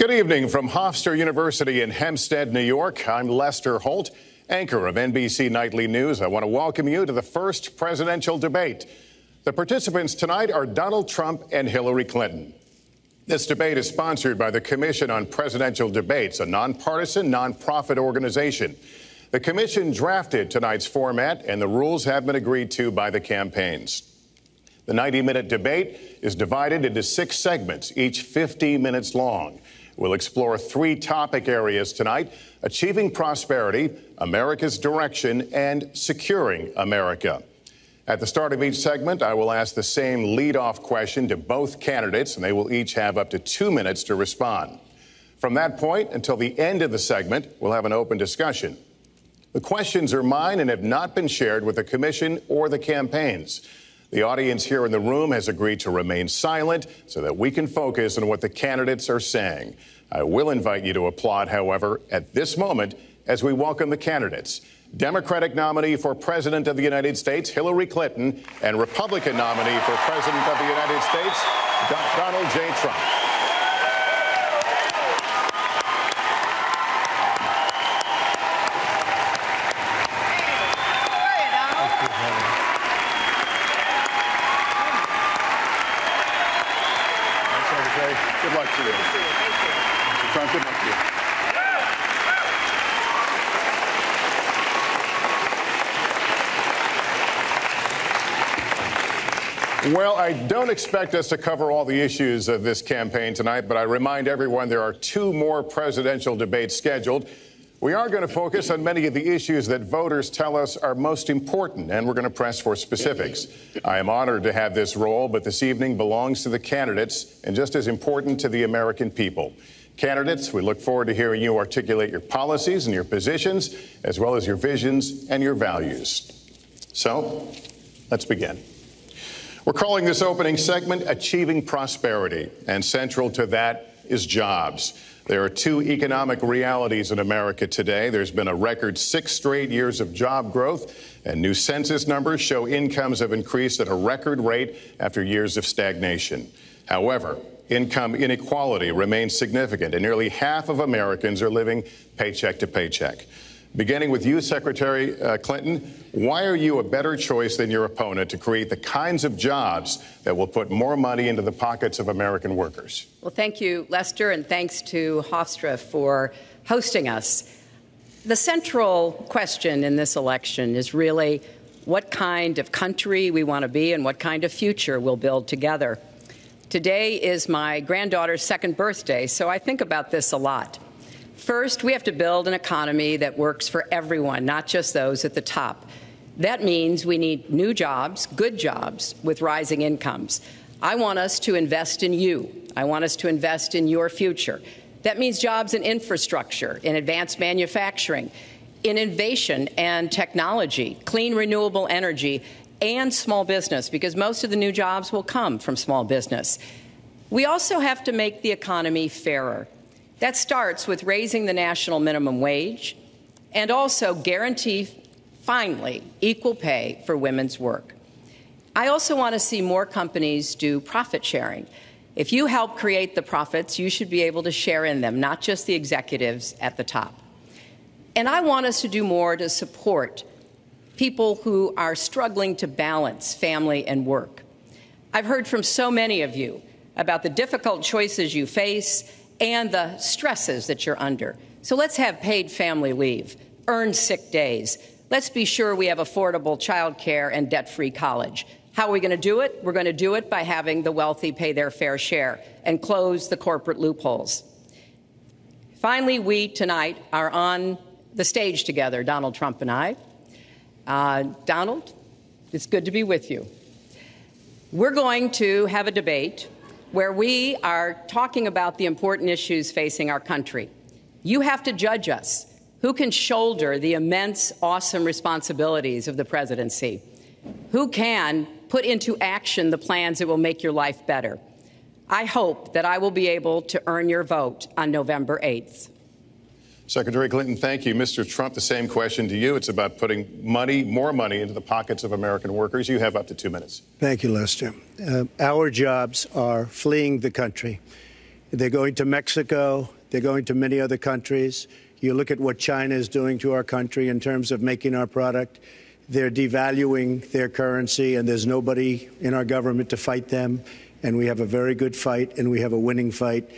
Good evening from Hofstra University in Hempstead, New York. I'm Lester Holt, anchor of NBC Nightly News. I want to welcome you to the first presidential debate. The participants tonight are Donald Trump and Hillary Clinton. This debate is sponsored by the Commission on Presidential Debates, a nonpartisan, nonprofit organization. The commission drafted tonight's format, and the rules have been agreed to by the campaigns. The 90-minute debate is divided into 6 segments, each 50 minutes long. We'll explore 3 topic areas tonight: achieving prosperity, America's direction, and securing America. At the start of each segment, I will ask the same lead-off question to both candidates, and they will each have up to 2 minutes to respond. From that point until the end of the segment, we'll have an open discussion. The questions are mine and have not been shared with the commission or the campaigns. The audience here in the room has agreed to remain silent so that we can focus on what the candidates are saying. I will invite you to applaud, however, at this moment as we welcome the candidates. Democratic nominee for President of the United States, Hillary Clinton, and Republican nominee for President of the United States, Donald J. Trump. Good luck to you. Mr. Trump, good luck to you. Well, I don't expect us to cover all the issues of this campaign tonight, but I remind everyone there are 2 more presidential debates scheduled. We are going to focus on many of the issues that voters tell us are most important, and we're going to press for specifics. I am honored to have this role, but this evening belongs to the candidates and just as important to the American people. Candidates, we look forward to hearing you articulate your policies and your positions, as well as your visions and your values. So, let's begin. We're calling this opening segment Achieving Prosperity, and central to that is jobs. There are 2 economic realities in America today. There's been a record 6 straight years of job growth, and new census numbers show incomes have increased at a record rate after years of stagnation. However, income inequality remains significant, and nearly half of Americans are living paycheck to paycheck. Beginning with you, Secretary Clinton, why are you a better choice than your opponent to create the kinds of jobs that will put more money into the pockets of American workers? Well, thank you, Lester, and thanks to Hofstra for hosting us. The central question in this election is really what kind of country we want to be and what kind of future we'll build together. Today is my granddaughter's 2nd birthday, so I think about this a lot. First, we have to build an economy that works for everyone, not just those at the top. That means we need new jobs, good jobs, with rising incomes. I want us to invest in you. I want us to invest in your future. That means jobs in infrastructure, in advanced manufacturing, in innovation and technology, clean renewable energy, and small business, because most of the new jobs will come from small business. We also have to make the economy fairer. That starts with raising the national minimum wage and also guarantee, finally, equal pay for women's work. I also want to see more companies do profit sharing. If you help create the profits, you should be able to share in them, not just the executives at the top. And I want us to do more to support people who are struggling to balance family and work. I've heard from so many of you about the difficult choices you face and the stresses that you're under. So let's have paid family leave, earned sick days. Let's be sure we have affordable child care and debt-free college. How are we going to do it? We're going to do it by having the wealthy pay their fair share and close the corporate loopholes. Finally, we tonight are on the stage together, Donald Trump and I. Donald, it's good to be with you. We're going to have a debate where we are talking about the important issues facing our country. You have to judge us. Who can shoulder the immense, awesome responsibilities of the presidency? Who can put into action the plans that will make your life better? I hope that I will be able to earn your vote on November 8th. Secretary Clinton, thank you. Mr. Trump, the same question to you. It's about putting money, more money, into the pockets of American workers. You have up to 2 minutes. Thank you, Lester. Our jobs are fleeing the country. They're going to Mexico. They're going to many other countries. You look at what China is doing to our country in terms of making our product. They're devaluing their currency, and there's nobody in our government to fight them. And we have a very good fight, and we have a winning fight,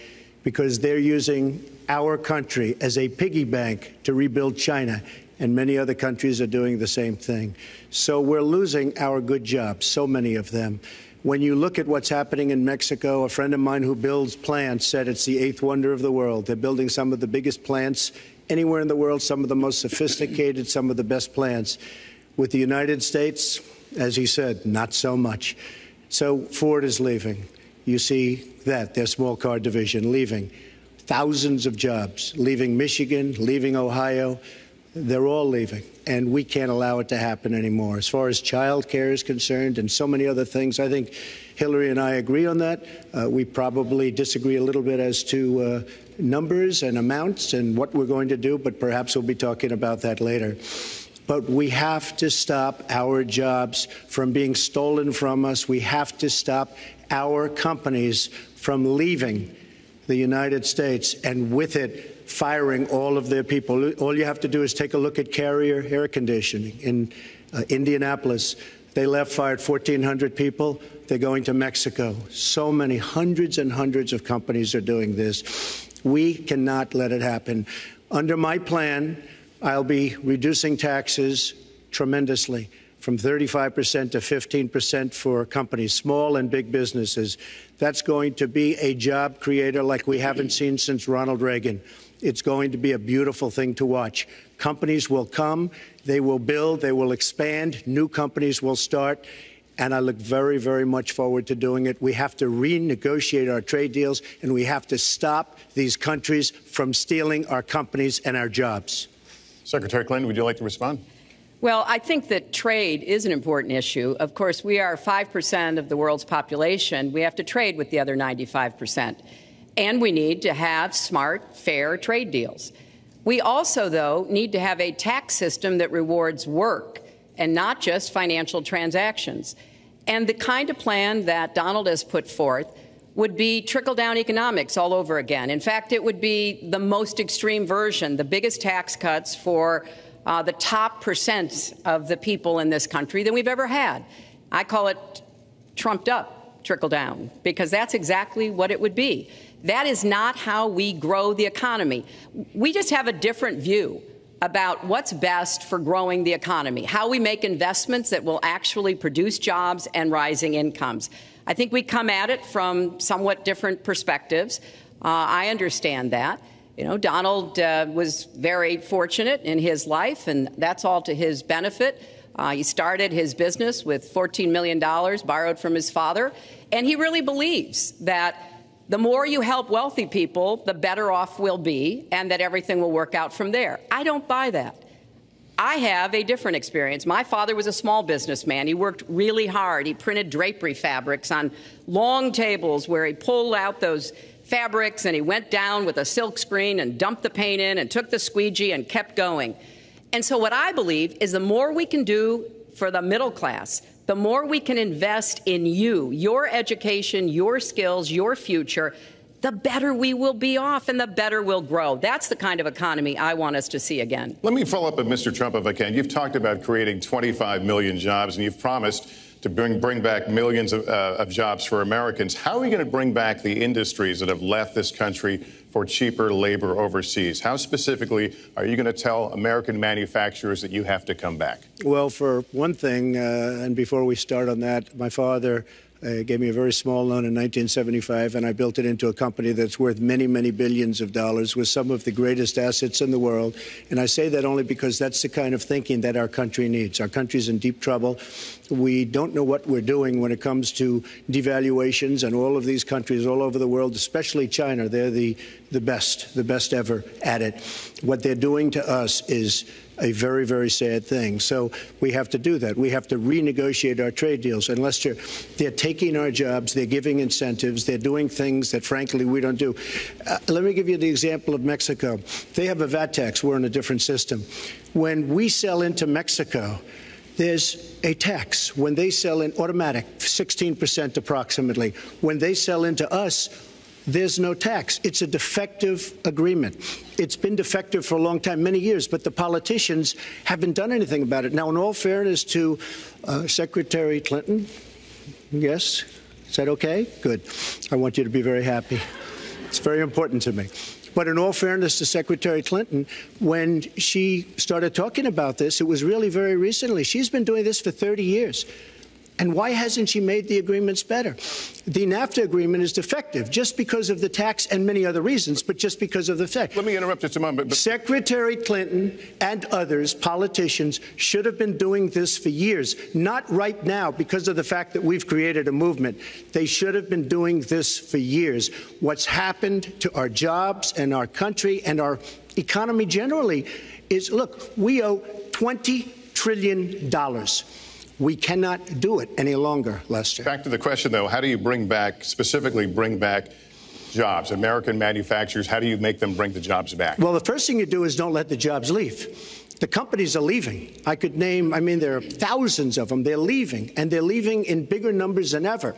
because they're using our country as a piggy bank to rebuild China, and many other countries are doing the same thing. So we're losing our good jobs, so many of them. When you look at what's happening in Mexico, a friend of mine who builds plants said it's the eighth wonder of the world. They're building some of the biggest plants anywhere in the world, some of the most sophisticated, some of the best plants. With the United States, as he said, not so much. So Ford is leaving. You see that, their small car division leaving. Thousands of jobs, leaving Michigan, leaving Ohio. They're all leaving, and we can't allow it to happen anymore. As far as child care is concerned and so many other things, I think Hillary and I agree on that. We probably disagree a little bit as to numbers and amounts and what we're going to do, but perhaps we'll be talking about that later. But we have to stop our jobs from being stolen from us. We have to stop our companies from leaving the United States, and with it, firing all of their people. All you have to do is take a look at Carrier Air Conditioning in Indianapolis. They fired 1,400 people. They're going to Mexico. So many, hundreds and hundreds of companies are doing this. We cannot let it happen. Under my plan, I'll be reducing taxes tremendously, from 35% to 15% for companies, small and big businesses. That's going to be a job creator like we haven't seen since Ronald Reagan. It's going to be a beautiful thing to watch. Companies will come, they will build, they will expand, new companies will start, and I look very, very much forward to doing it. We have to renegotiate our trade deals, and we have to stop these countries from stealing our companies and our jobs. Secretary Clinton, would you like to respond? Well, I think that trade is an important issue. Of course, we are 5% of the world's population. We have to trade with the other 95%. And we need to have smart, fair trade deals. We also, though, need to have a tax system that rewards work and not just financial transactions. And the kind of plan that Donald has put forth would be trickle-down economics all over again. In fact, it would be the most extreme version, the biggest tax cuts for the top percent of the people in this country than we've ever had. I call it trumped-up trickle-down, because that's exactly what it would be. That is not how we grow the economy. We just have a different view about what's best for growing the economy, how we make investments that will actually produce jobs and rising incomes. I think we come at it from somewhat different perspectives. I understand that. You know, Donald was very fortunate in his life, and that's all to his benefit. He started his business with $14 million borrowed from his father, and he really believes that the more you help wealthy people, the better off we'll be, and that everything will work out from there. I don't buy that. I have a different experience. My father was a small businessman. He worked really hard. He printed drapery fabrics on long tables where he pulled out those fabrics and he went down with a silk screen and dumped the paint in and took the squeegee and kept going. And so what I believe is the more we can do for the middle class, the more we can invest in you, your education, your skills, your future, the better we will be off and the better we'll grow. That's the kind of economy I want us to see again. Let me follow up with Mr. Trump, if I can. You've talked about creating 25 million jobs, and you've promised to bring back millions of jobs for Americans. How are we going to bring back the industries that have left this country for cheaper labor overseas? How specifically are you going to tell American manufacturers that you have to come back? Well, for one thing, and before we start on that, my father gave me a very small loan in 1975, and I built it into a company that's worth many, many billions of dollars with some of the greatest assets in the world. And I say that only because that's the kind of thinking that our country needs. Our country's in deep trouble. We don't know what we're doing when it comes to devaluations, and all of these countries all over the world, especially China, they're the best ever at it. What they're doing to us is a very, very sad thing. So we have to do that. We have to renegotiate our trade deals. And Lester, they're taking our jobs, they're giving incentives, they're doing things that, frankly, we don't do. Let me give you the example of Mexico. They have a VAT tax. We're in a different system. When we sell into Mexico, there's a tax. When they sell in automatic, 16% approximately. When they sell into us, there's no tax. It's a defective agreement. It's been defective for a long time, many years, but the politicians haven't done anything about it. Now, in all fairness to Secretary Clinton, yes, is that okay? Good. I want you to be very happy. It's very important to me. But in all fairness to Secretary Clinton, when she started talking about this, it was really very recently. She's been doing this for 30 years. And why hasn't she made the agreements better? The NAFTA agreement is defective just because of the tax and many other reasons, but just because of the fact. Let me interrupt just a moment. But Secretary Clinton and others, politicians, should have been doing this for years, not right now because of the fact that we've created a movement. They should have been doing this for years. What's happened to our jobs and our country and our economy generally is, look, we owe $20 trillion. We cannot do it any longer, Lester. Back to the question, though, how do you specifically bring back jobs? American manufacturers, how do you make them bring the jobs back? Well, the first thing you do is don't let the jobs leave. The companies are leaving. I could name, there are thousands of them. They're leaving, and they're leaving in bigger numbers than ever.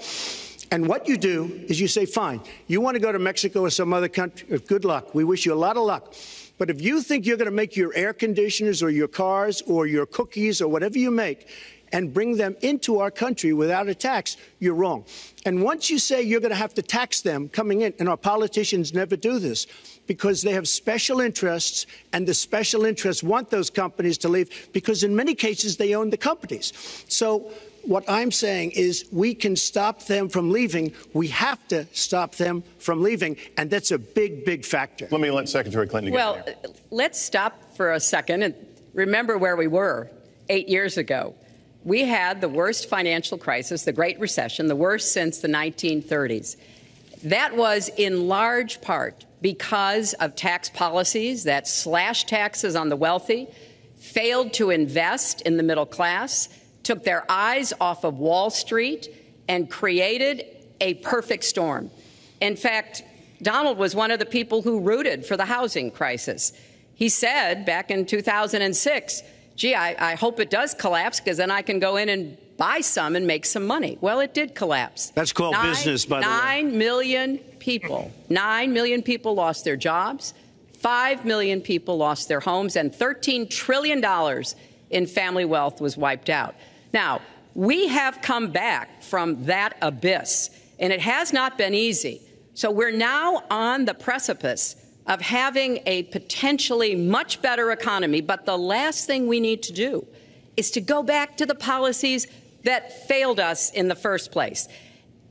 And what you do is you say, fine, you want to go to Mexico or some other country, good luck. We wish you a lot of luck. But if you think you're going to make your air conditioners or your cars or your cookies or whatever you make and bring them into our country without a tax, you're wrong. And once you say you're going to have to tax them coming in, and our politicians never do this because they have special interests, and the special interests want those companies to leave because in many cases they own the companies. So what I'm saying is we can stop them from leaving. We have to stop them from leaving, and that's a big, big factor. Let me let Secretary Clinton get Well, let's stop for a second and remember where we were 8 years ago. We had the worst financial crisis, the Great Recession, the worst since the 1930s. That was in large part because of tax policies that slashed taxes on the wealthy, failed to invest in the middle class, took their eyes off of Wall Street, and created a perfect storm. In fact, Donald was one of the people who rooted for the housing crisis. He said back in 2006, gee, I hope it does collapse because then I can go in and buy some and make some money. Well, it did collapse. That's called business, by the way. 9 million people lost their jobs. 5 million people lost their homes, and $13 trillion in family wealth was wiped out. Now, we have come back from that abyss, and it has not been easy. So we're now on the precipice of having a potentially much better economy. But the last thing we need to do is to go back to the policies that failed us in the first place.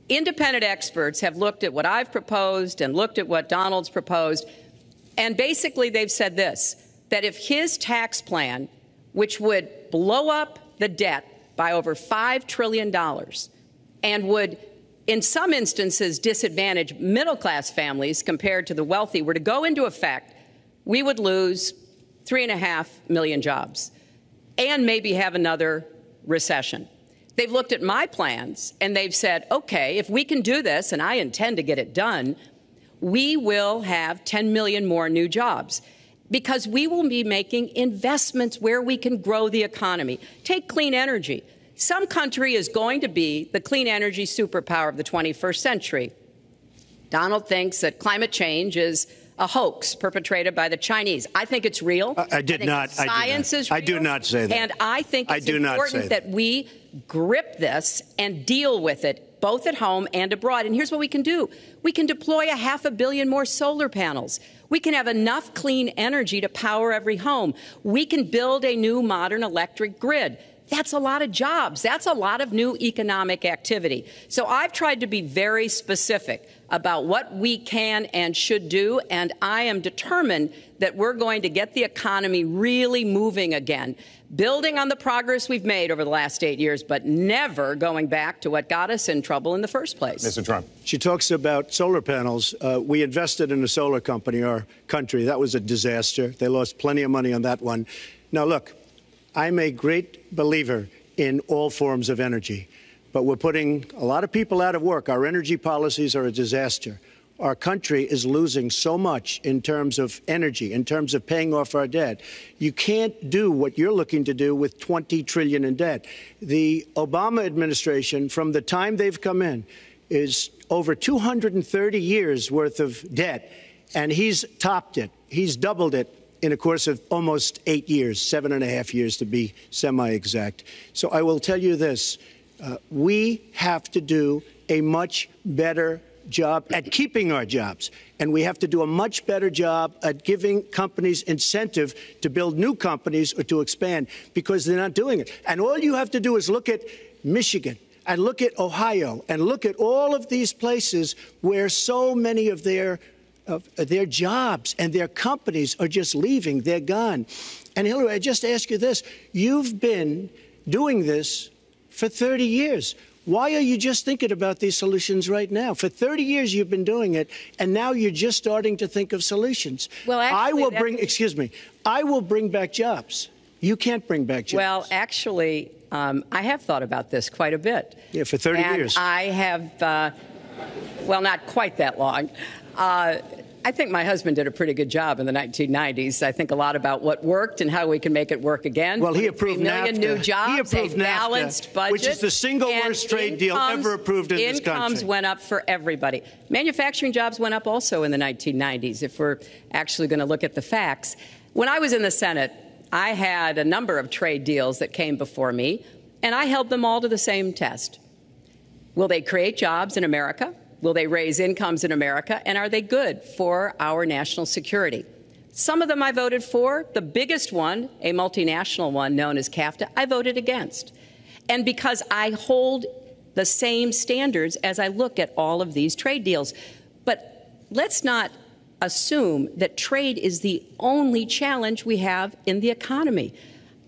Independent experts have looked at what I've proposed and looked at what Donald's proposed, and basically they've said this, that if his tax plan, which would blow up the debt by over $5 trillion and would in some instances disadvantage middle-class families compared to the wealthy, were to go into effect, we would lose 3.5 million jobs and maybe have another recession. They've looked at my plans and they've said, okay, if we can do this, and I intend to get it done, we will have 10 million more new jobs because we will be making investments where we can grow the economy. Take clean energy. Some country is going to be the clean energy superpower of the 21st century. Donald thinks that climate change is a hoax perpetrated by the Chinese. I think it's real. I did not. Science is real. I do not say that. And I think it's important that we grip this and deal with it, both at home and abroad. And here's what we can do. We can deploy 500 million more solar panels. We can have enough clean energy to power every home. We can build a new modern electric grid. That's a lot of jobs. That's a lot of new economic activity. So I've tried to be very specific about what we can and should do, and I am determined that we're going to get the economy really moving again, building on the progress we've made over the last 8 years, but never going back to what got us in trouble in the first place. Mr. Trump. She talks about solar panels. We invested in a solar company, our country. That was a disaster. They lost plenty of money on that one. Now, look, I'm a great believer in all forms of energy, but we're putting a lot of people out of work. Our energy policies are a disaster. Our country is losing so much in terms of energy, in terms of paying off our debt. You can't do what you're looking to do with $20 trillion in debt. The Obama administration, from the time they've come in, is over 230 years worth of debt, and he's topped it. He's doubled it in a course of almost 8 years, 7.5 years to be semi-exact. So I will tell you this. We have to do a much better job at keeping our jobs, and we have to do a much better job at giving companies incentive to build new companies or to expand, because they're not doing it. And all you have to do is look at Michigan and look at Ohio and look at all of these places where so many of their jobs and their companies are just leaving. They're gone. And Hillary, I just ask you this. You've been doing this for 30 years. Why are you just thinking about these solutions right now? For 30 years you've been doing it, and now you're just starting to think of solutions. Well, actually, I will bring back jobs. You can't bring back jobs. Well, actually, I have thought about this quite a bit. Yeah, for 30 years. I have, well, not quite that long. I think my husband did a pretty good job in the 1990s. I think a lot about what worked and how we can make it work again. Well, he approved 3 million NAFTA. New jobs, he approved a balanced NAFTA, budget, which is the single worst trade deal ever approved in this country. Incomes went up for everybody. Manufacturing jobs went up also in the 1990s, if we're actually going to look at the facts. When I was in the Senate, I had a number of trade deals that came before me, and I held them all to the same test. Will they create jobs in America? Will they raise incomes in America? And are they good for our national security? Some of them I voted for. The biggest one, a multinational one known as CAFTA, I voted against. And because I hold the same standards as I look at all of these trade deals. But let's not assume that trade is the only challenge we have in the economy.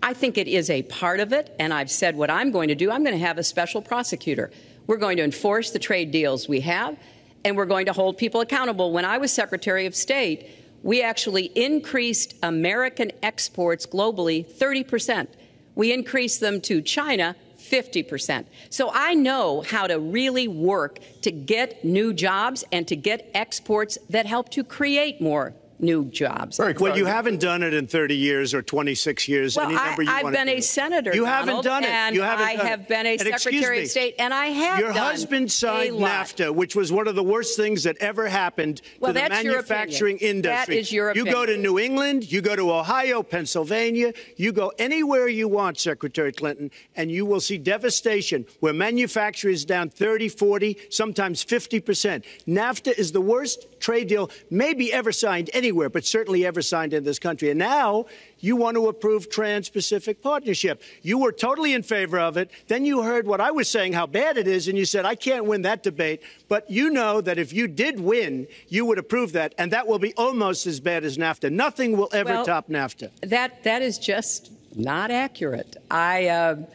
I think it is a part of it, and I've said what I'm going to do. I'm going to have a special prosecutor. We're going to enforce the trade deals we have, and we're going to hold people accountable. When I was Secretary of State, we actually increased American exports globally 30%. We increased them to China 50%. So I know how to really work to get new jobs and to get exports that help to create more new jobs. Well, you haven't done it in 30 years or 26 years. Well, any number you I've want been to a senator, You Donald, haven't done it. And you haven't I done have it. been a And Secretary of State, and I have Your done husband signed a lot. NAFTA, which was one of the worst things that ever happened to the manufacturing industry. That is your opinion. You go to New England, you go to Ohio, Pennsylvania, you go anywhere you want, Secretary Clinton, and you will see devastation where manufacturing is down 30, 40, sometimes 50%. NAFTA is the worst trade deal maybe ever signed anywhere, but certainly ever signed in this country. And now you want to approve Trans-Pacific Partnership. You were totally in favor of it. Then you heard what I was saying, how bad it is, and you said, I can't win that debate. But you know that if you did win, you would approve that, and that will be almost as bad as NAFTA. Nothing will ever top NAFTA. That is just not accurate. I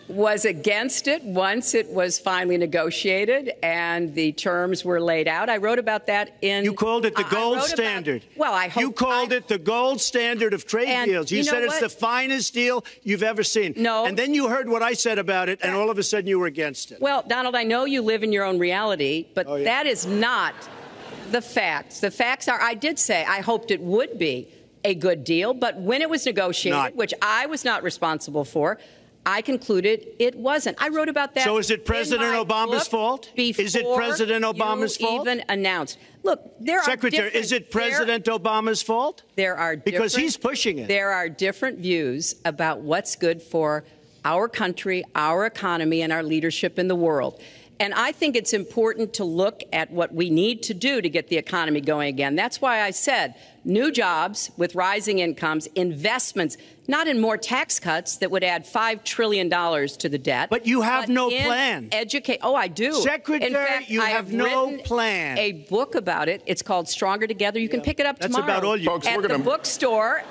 was against it once it was finally negotiated and the terms were laid out. I wrote about that in... You called it the gold standard. Well, I hope... You called it the gold standard of trade deals. You said it's the finest deal you've ever seen. No. And then you heard what I said about it, and all of a sudden you were against it. Well, Donald, I know you live in your own reality, but that is not the facts. The facts are, I did say I hoped it would be a good deal, but when it was negotiated, which I was not responsible for, I concluded it wasn't. I wrote about that. So is it President Obama's fault? Is it President Obama's fault? Even announced. Look, there Secretary, is it President Obama's fault? There are because he's pushing it. There are different views about what's good for our country, our economy, and our leadership in the world. And I think it's important to look at what we need to do to get the economy going again. That's why I said new jobs with rising incomes, investments, not in more tax cuts that would add $5 trillion to the debt. But you have no plan. Oh, I do. Secretary, in fact, you have no plan. A book about it. It's called Stronger Together. You can pick it up tomorrow. That's about all you... Folks, at the bookstore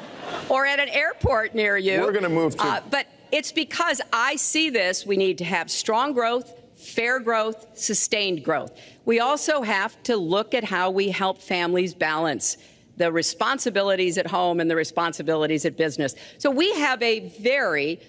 or at an airport near you. We're going to move to... But it's because I see this. We need to have strong growth, fair growth, sustained growth. We also have to look at how we help families balance the responsibilities at home and the responsibilities at business. So we have a very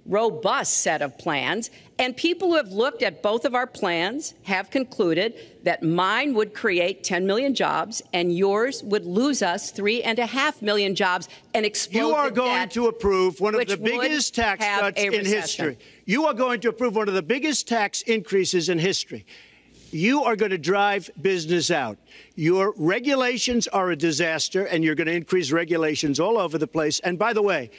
robust set of plans, and people who have looked at both of our plans have concluded that mine would create 10 million jobs and yours would lose us 3.5 million jobs and explode You are going to approve one of the biggest tax cuts in history. You are going to approve one of the biggest tax increases in history. you are going to drive business out. Your regulations are a disaster, and you're going to increase regulations all over the place. And by the way,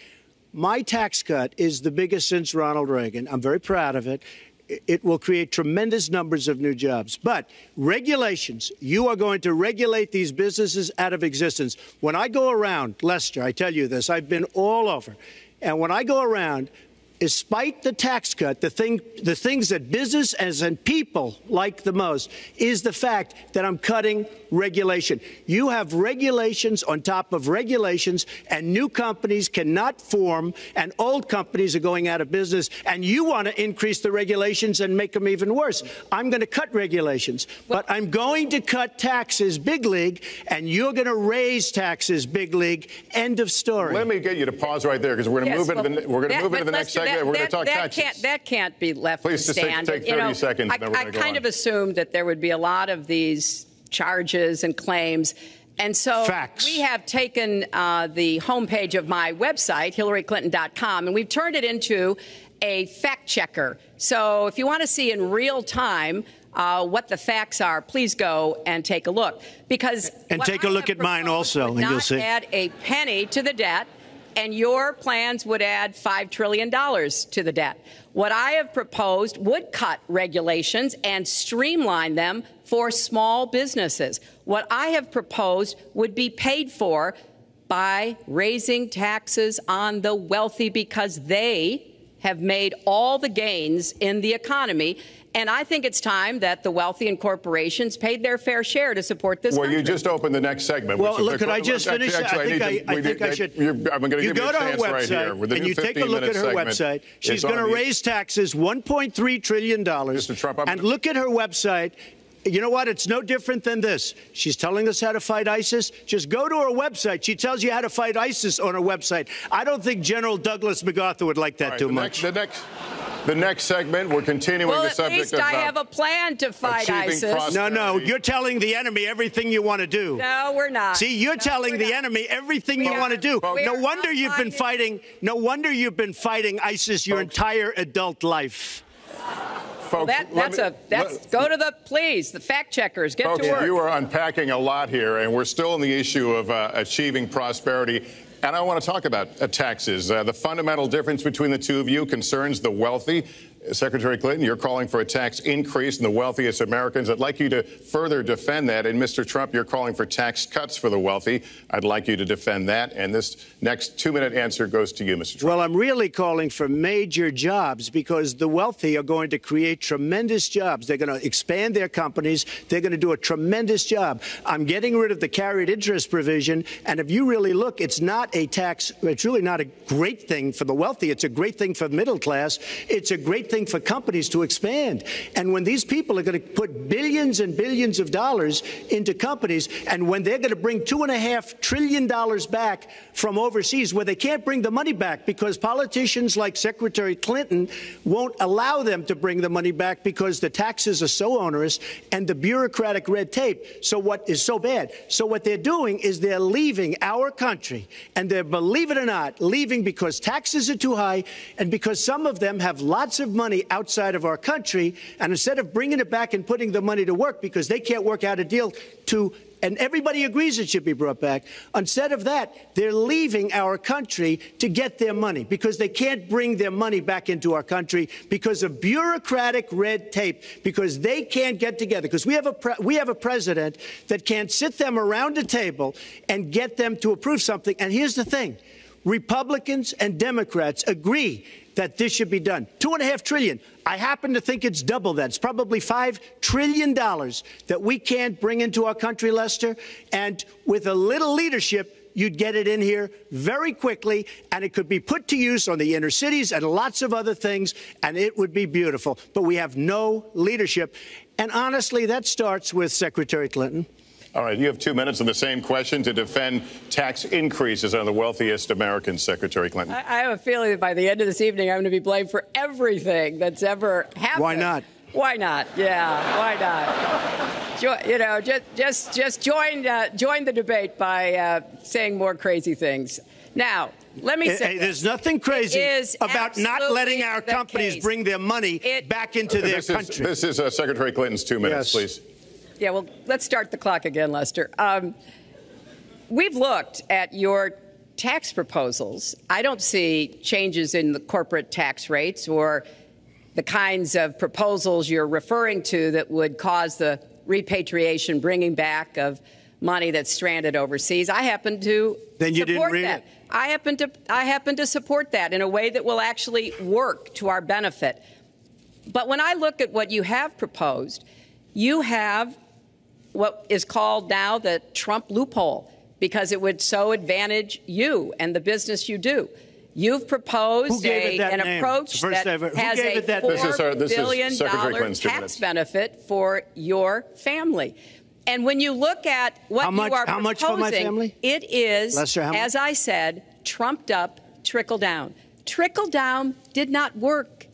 my tax cut is the biggest since Ronald Reagan. I'm very proud of it. It will create tremendous numbers of new jobs. But regulations, you are going to regulate these businesses out of existence. When I go around, Lester, I tell you this, I've been all over. And when I go around, despite the tax cut, the things that businesses and people like the most is the fact that I'm cutting regulation. You have regulations on top of regulations, and new companies cannot form, and old companies are going out of business, and you want to increase the regulations and make them even worse. I'm going to cut regulations, but I'm going to cut taxes big league, and you're going to raise taxes big league. End of story. Let me get you to pause right there, because we're going to move into the next segment. We're going to talk taxes. That can't be left Please to stand. Take 30 seconds. And then we're I going to go kind on. of assumed that there would be a lot of these charges and claims. And so Facts. we have taken the homepage of my website, HillaryClinton.com, and we've turned it into a fact checker. So if you want to see in real time what the facts are, please go and take a look. And take a look at mine also, and you'll see. Not add a penny to the debt, and your plans would add $5 trillion to the debt. What I have proposed would cut regulations and streamline them for small businesses. What I have proposed would be paid for by raising taxes on the wealthy, because they have made all the gains in the economy. And I think it's time that the wealthy and corporations paid their fair share to support this country. You just opened the next segment. Well, look, could I just finish? Actually, I think I should. I'm going to give you a chance right here. With the and new you take a look at her website. She's going to raise taxes $1.3 trillion. Mr. Trump, and look at her website. You know what? It's no different than this. She's telling us how to fight ISIS. Just go to her website. She tells you how to fight ISIS on her website. I don't think General Douglas MacArthur would like that too much. The next segment, we're continuing the subject of... Well, at least I have a plan to fight ISIS. No, you're telling the enemy everything you want to do. No, we're not. See, you're telling the enemy everything you want to do. No wonder you've been fighting. No wonder you've been fighting ISIS your entire adult life. Well, go to the fact checkers. Get to work. You are unpacking a lot here, and we're still on the issue of achieving prosperity. And I want to talk about taxes. The fundamental difference between the two of you concerns the wealthy. Secretary Clinton, you're calling for a tax increase in the wealthiest Americans. I'd like you to further defend that. And Mr. Trump, you're calling for tax cuts for the wealthy. I'd like you to defend that. And this next 2-minute answer goes to you, Mr. Trump. Well, I'm really calling for major jobs, because the wealthy are going to create tremendous jobs. They're going to expand their companies. They're going to do a tremendous job. I'm getting rid of the carried interest provision. And if you really look, it's not a tax. It's really not a great thing for the wealthy. It's a great thing for the middle class. It's a great thing for companies to expand. And when these people are going to put billions and billions of dollars into companies, and when they're going to bring $2.5 trillion back from overseas, where they can't bring the money back because politicians like Secretary Clinton won't allow them to bring the money back because the taxes are so onerous and the bureaucratic red tape. So what is so bad? So what they're doing is they're leaving our country, and they're, believe it or not, leaving because taxes are too high and because some of them have lots of money outside of our country, and instead of bringing it back and putting the money to work because they can't work out a deal to, and everybody agrees it should be brought back, instead of that, they're leaving our country to get their money because they can't bring their money back into our country because of bureaucratic red tape, because they can't get together, because we have a president that can't sit them around a table and get them to approve something. And here's the thing. Republicans and Democrats agree that this should be done. $2.5 trillion. I happen to think it's double that. It's probably $5 trillion that we can't bring into our country, Lester. And with a little leadership, you'd get it in here very quickly, and it could be put to use on the inner cities and lots of other things, and it would be beautiful. But we have no leadership. And honestly, that starts with Secretary Clinton. All right, you have 2 minutes on the same question to defend tax increases on the wealthiest Americans, Secretary Clinton. I have a feeling that by the end of this evening, I'm going to be blamed for everything that's ever happened. Why not? Why not? Yeah, why not? Just join the debate by saying more crazy things. Now, Let me say there's nothing crazy about not letting our companies bring their money back into their country. This is Secretary Clinton's 2 minutes, please. Yeah, well, let's start the clock again, Lester. We've looked at your tax proposals. I don't see changes in the corporate tax rates or the kinds of proposals you're referring to that would cause the repatriation, bringing back of money that's stranded overseas. I happen to support that. I happen to support that in a way that will actually work to our benefit. But when I look at what you have proposed, you have what is called now the Trump loophole, because it would so advantage you and the business you do. You've proposed an approach that has a $4 billion tax benefit for your family. And when you look at what you are proposing, much for my family? It is, Lester, as I said, trumped up trickle down. Trickle down did not work.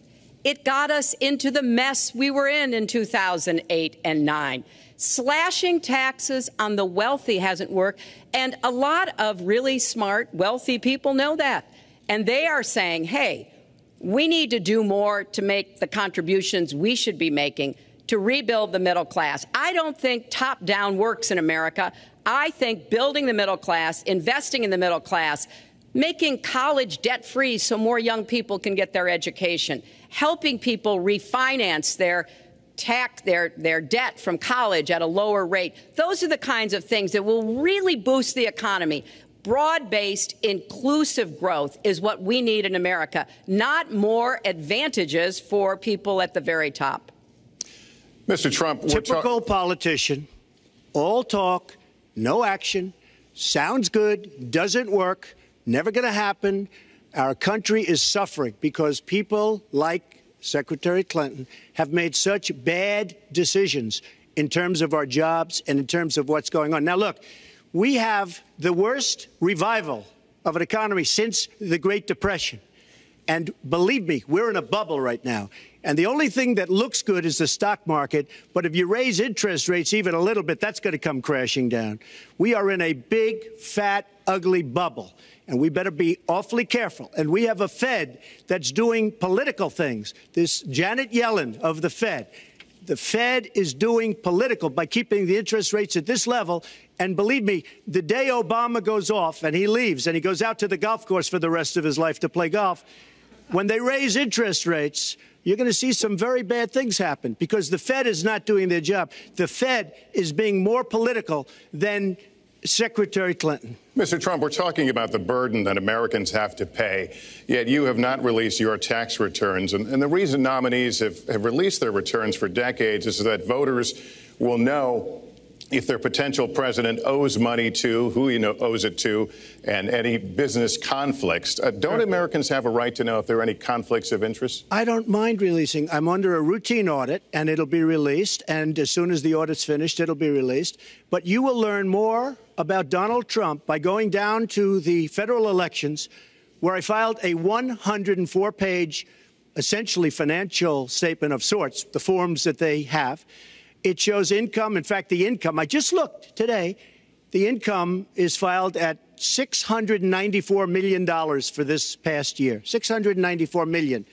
It got us into the mess we were in 2008 and 9. Slashing taxes on the wealthy hasn't worked. And a lot of really smart, wealthy people know that. And they are saying, hey, we need to do more to make the contributions we should be making to rebuild the middle class. I don't think top-down works in America. I think building the middle class, investing in the middle class, making college debt-free so more young people can get their education, helping people refinance their debt from college at a lower rate. Those are the kinds of things that will really boost the economy. Broad-based, inclusive growth is what we need in America, not more advantages for people at the very top. Mr. Trump, typical politician, all talk, no action, sounds good, doesn't work, never going to happen. Our country is suffering because people like Secretary Clinton have made such bad decisions in terms of our jobs and in terms of what's going on. Now, look, we have the worst revival of an economy since the Great Depression. And believe me, we're in a bubble right now. And the only thing that looks good is the stock market. But if you raise interest rates even a little bit, that's going to come crashing down. We are in a big, fat, ugly bubble. And we better be awfully careful. And we have a Fed that's doing political things. This Janet Yellen of the Fed. The Fed is doing political by keeping the interest rates at this level. And believe me, the day Obama goes off and he leaves and he goes out to the golf course for the rest of his life to play golf, when they raise interest rates, you're going to see some very bad things happen because the Fed is not doing their job. The Fed is being more political than Secretary Clinton. Mr. Trump, we're talking about the burden that Americans have to pay, yet you have not released your tax returns. And the reason nominees have released their returns for decades is that voters will know if their potential president owes money to, who he owes it to, and any business conflicts. Don't Americans have a right to know if there are any conflicts of interest? I don't mind releasing. I'm under a routine audit, and it'll be released. And as soon as the audit's finished, it'll be released. But you will learn more about Donald Trump by going down to the federal elections, where I filed a 104-page, essentially financial statement of sorts, the forms that they have. It shows income. In fact, the income, I just looked today, the income is filed at $694 million for this past year. $694 million.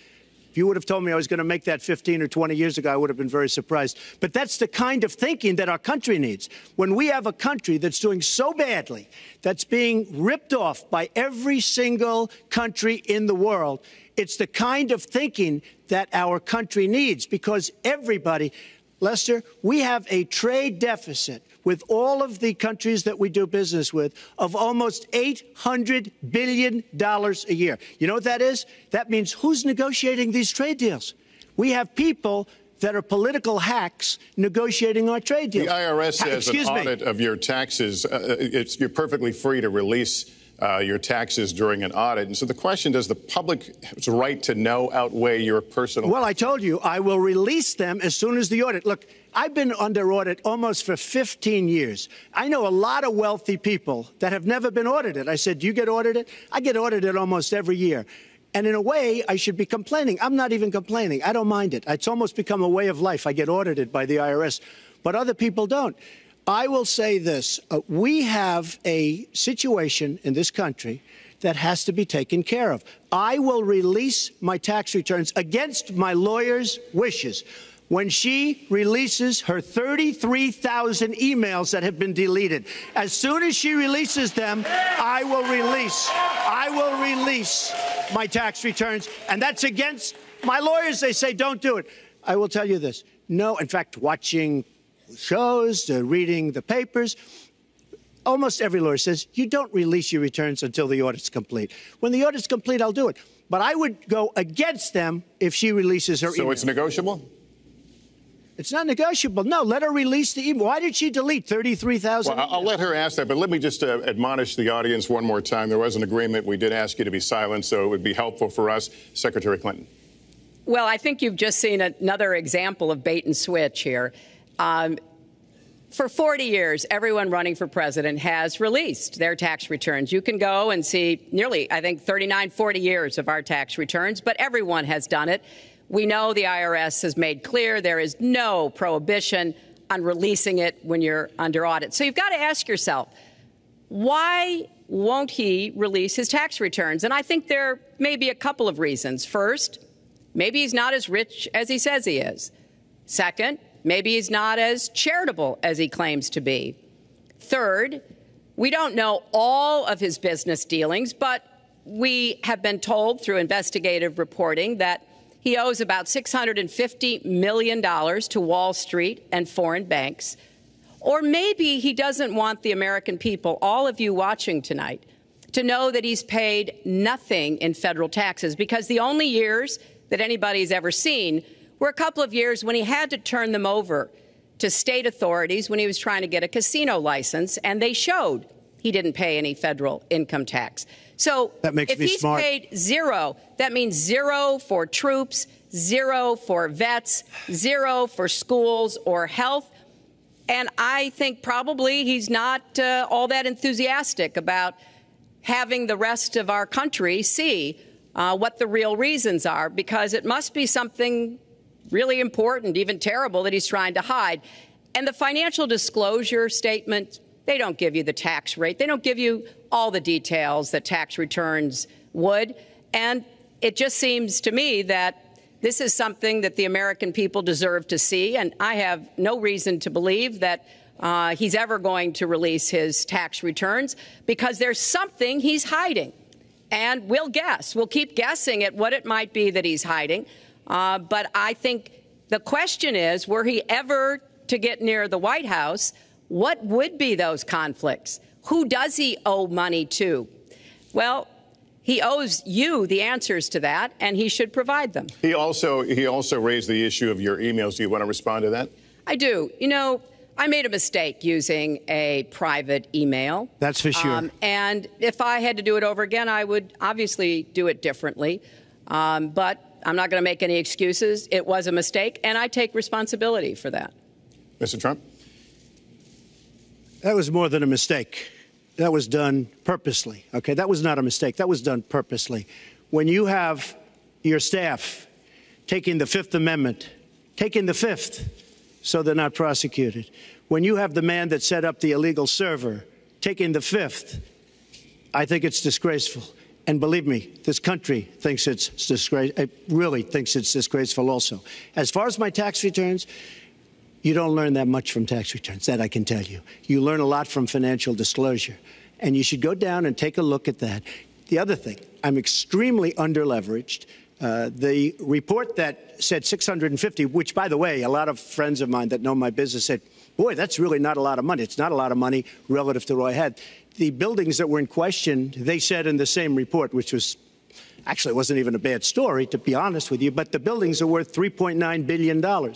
If you would have told me I was going to make that 15 or 20 years ago, I would have been very surprised. But that's the kind of thinking that our country needs. When we have a country that's doing so badly, that's being ripped off by every single country in the world, it's the kind of thinking that our country needs because everybody... Lester, we have a trade deficit with all of the countries that we do business with of almost $800 billion a year. You know what that is? That means who's negotiating these trade deals? We have people that are political hacks negotiating our trade deals. The IRS says an audit of your taxes, you're perfectly free to release your taxes during an audit. And so the question, does the public's right to know outweigh your personal... Well, I told you, I will release them as soon as the audit. Look, I've been under audit almost for 15 years. I know a lot of wealthy people that have never been audited. I said, do you get audited? I get audited almost every year. And in a way, I should be complaining. I'm not even complaining. I don't mind it. It's almost become a way of life. I get audited by the IRS, but other people don't. I will say this. We have a situation in this country that has to be taken care of. I will release my tax returns against my lawyer's wishes when she releases her 33,000 emails that have been deleted. As soon as she releases them, I will release my tax returns. And that's against my lawyers. They say, don't do it. I will tell you this. No, in fact, watching shows, reading the papers, almost every lawyer says, you don't release your returns until the audit's complete. When the audit's complete, I'll do it. But I would go against them if she releases her email. So it's negotiable? It's not negotiable. No, let her release the email. Why did she delete 33,000? Well, I'll let her ask that, but let me just admonish the audience one more time. There was an agreement. We did ask you to be silent, so it would be helpful for us. Secretary Clinton. Well, I think you've just seen another example of bait and switch here. For 40 years, everyone running for president has released their tax returns. You can go and see nearly, I think, 39, 40 years of our tax returns, but everyone has done it. We know the IRS has made clear there is no prohibition on releasing it when you're under audit. So you've got to ask yourself, why won't he release his tax returns? And I think there may be a couple of reasons. First, maybe he's not as rich as he says he is. Second, maybe he's not as charitable as he claims to be. Third, we don't know all of his business dealings, but we have been told through investigative reporting that he owes about $650 million to Wall Street and foreign banks. Or maybe he doesn't want the American people, all of you watching tonight, to know that he's paid nothing in federal taxes, because the only years that anybody's ever seen were a couple of years when he had to turn them over to state authorities when he was trying to get a casino license, and they showed he didn't pay any federal income tax. So if he's paid zero, that means zero for troops, zero for vets, zero for schools or health. And I think probably he's not all that enthusiastic about having the rest of our country see what the real reasons are, because it must be something really important, even terrible, that he's trying to hide. And the financial disclosure statement, they don't give you the tax rate. They don't give you all the details that tax returns would. And it just seems to me that this is something that the American people deserve to see. And I have no reason to believe that he's ever going to release his tax returns, because there's something he's hiding. And we'll guess. We'll keep guessing at what it might be that he's hiding. But I think the question is, were he ever to get near the White House, what would be those conflicts? Who does he owe money to? Well, he owes you the answers to that, and he should provide them. He also raised the issue of your emails. Do you want to respond to that? I do. You know, I made a mistake using a private email. That's for sure. And if I had to do it over again, I would obviously do it differently. But I'm not going to make any excuses. It was a mistake, and I take responsibility for that. Mr. Trump? That was more than a mistake. That was done purposely. Okay, that was not a mistake. That was done purposely. When you have your staff taking the Fifth Amendment, taking the Fifth, so they're not prosecuted. When you have the man that set up the illegal server taking the Fifth, I think it's disgraceful. And believe me, this country thinks it's disgraceful. It really thinks it's disgraceful also. As far as my tax returns, you don't learn that much from tax returns, that I can tell you. You learn a lot from financial disclosure, and you should go down and take a look at that. The other thing, I'm extremely underleveraged. The report that said 650, which, by the way, a lot of friends of mine that know my business said, boy, that's really not a lot of money. It's not a lot of money relative to what I had. The buildings that were in question, they said in the same report, which was actually, it wasn't even a bad story, to be honest with you, but the buildings are worth $3.9 billion.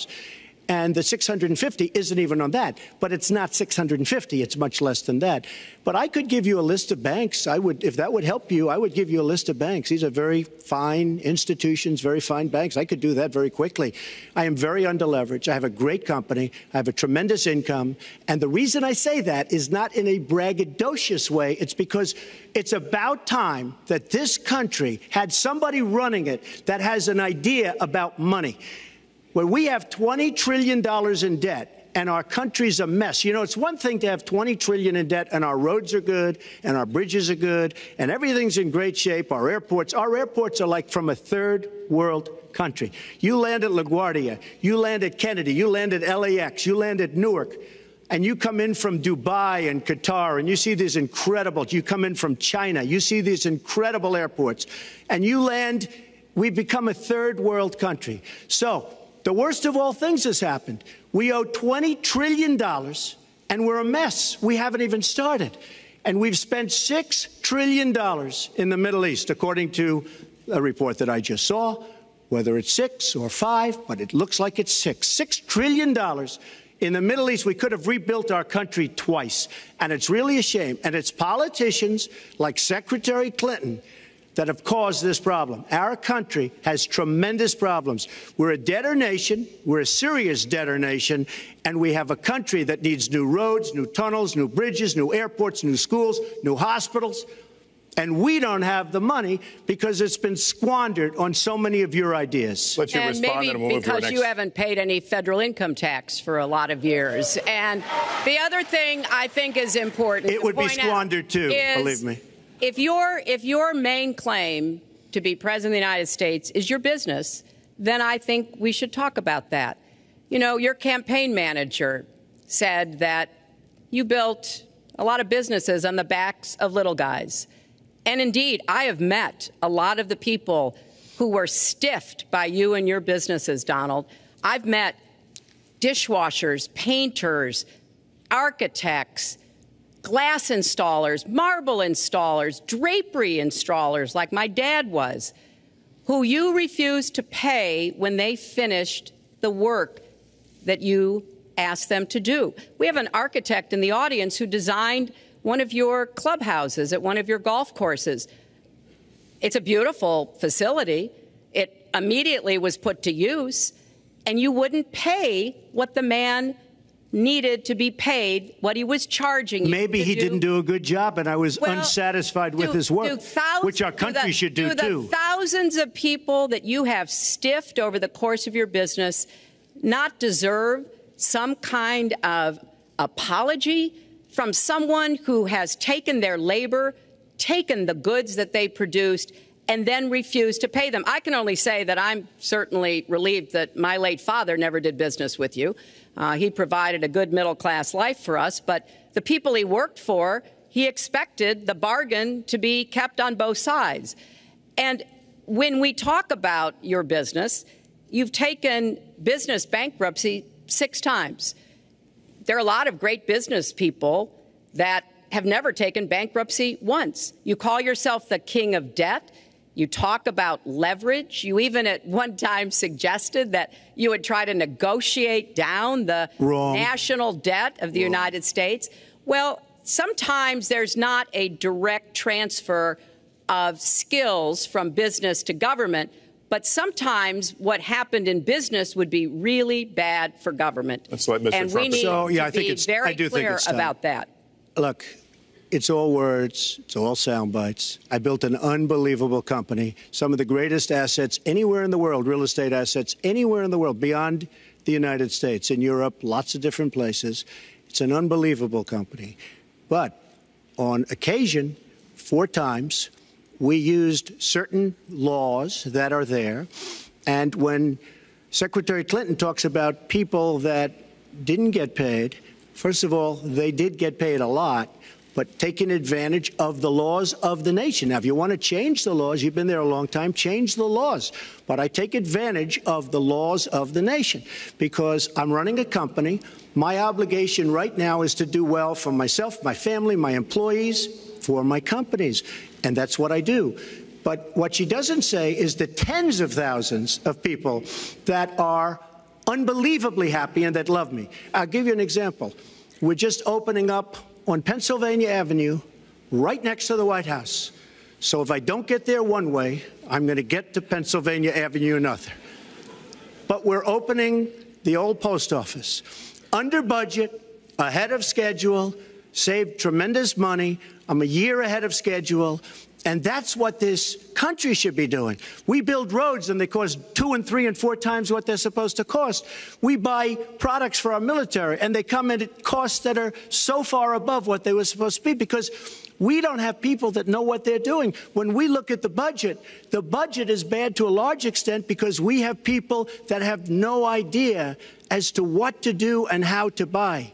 And the 650 isn't even on that. But it's not 650. It's much less than that. But I could give you a list of banks. I would, if that would help you, I would give you a list of banks. These are very fine institutions, very fine banks. I could do that very quickly. I am very underleveraged. I have a great company. I have a tremendous income. And the reason I say that is not in a braggadocious way. It's because it's about time that this country had somebody running it that has an idea about money. When we have $20 trillion in debt, and our country's a mess. You know, it's one thing to have $20 trillion in debt, and our roads are good, and our bridges are good, and everything's in great shape. Our airports are like from a third world country. You land at LaGuardia, you land at Kennedy, you land at LAX, you land at Newark, and you come in from Dubai and Qatar, and you see these incredible, you come in from China, you see these incredible airports, and you land, we've become a third world country. So the worst of all things has happened. We owe $20 trillion, and we're a mess. We haven't even started. And we've spent $6 trillion in the Middle East, according to a report that I just saw, whether it's 6 or 5, but it looks like it's 6. $6 trillion in the Middle East. We could have rebuilt our country twice, and it's really a shame. And it's politicians like Secretary Clinton that have caused this problem. Our country has tremendous problems. We're a debtor nation. We're a serious debtor nation. And we have a country that needs new roads, new tunnels, new bridges, new airports, new schools, new hospitals. And we don't have the money because it's been squandered on so many of your ideas. Let you respond, and we'll move to our because you haven't paid any federal income tax for a lot of years. And the other thing I think is important. It would be squandered too, believe me. If your main claim to be president of the United States is your business, then I think we should talk about that. You know, your campaign manager said that you built a lot of businesses on the backs of little guys. And indeed, I have met a lot of the people who were stiffed by you and your businesses, Donald. I've met dishwashers, painters, architects, glass installers, marble installers, drapery installers, like my dad was, who you refused to pay when they finished the work that you asked them to do. We have an architect in the audience who designed one of your clubhouses at one of your golf courses. It's a beautiful facility. It immediately was put to use, and you wouldn't pay what the man needed to be paid, what he was charging you. Maybe he didn't do a good job, and I was unsatisfied with his work, which our country should do too. The thousands of people that you have stiffed over the course of your business not deserve some kind of apology from someone who has taken their labor, taken the goods that they produced, and then refused to pay them? I can only say that I'm certainly relieved that my late father never did business with you. He provided a good middle-class life for us, but the people he worked for, he expected the bargain to be kept on both sides. And when we talk about your business, you've taken business bankruptcy 6 times. There are a lot of great business people that have never taken bankruptcy once. You call yourself the king of debt. You talk about leverage. You even at one time suggested that you would try to negotiate down the national debt of the United States. Well, sometimes there's not a direct transfer of skills from business to government, but sometimes what happened in business would be really bad for government. Let's let Mr. And we need to be very clear about that. Look, it's all words. It's all sound bites. I built an unbelievable company, some of the greatest assets anywhere in the world, real estate assets anywhere in the world, beyond the United States, in Europe, lots of different places. It's an unbelievable company. But on occasion, 4 times, we used certain laws that are there. And when Secretary Clinton talks about people that didn't get paid, first of all, they did get paid a lot, but taking advantage of the laws of the nation. Now, if you want to change the laws, you've been there a long time, change the laws. But I take advantage of the laws of the nation because I'm running a company. My obligation right now is to do well for myself, my family, my employees, for my companies. And that's what I do. But what she doesn't say is the tens of thousands of people that are unbelievably happy and that love me. I'll give you an example. We're just opening up on Pennsylvania Avenue, right next to the White House. So if I don't get there one way, I'm going to get to Pennsylvania Avenue another. But we're opening the old post office. Under budget, ahead of schedule, saved tremendous money. I'm a year ahead of schedule. And that's what this country should be doing. We build roads and they cost 2 and 3 and 4 times what they're supposed to cost. We buy products for our military and they come in at costs that are so far above what they were supposed to be because we don't have people that know what they're doing. When we look at the budget is bad to a large extent because we have people that have no idea as to what to do and how to buy.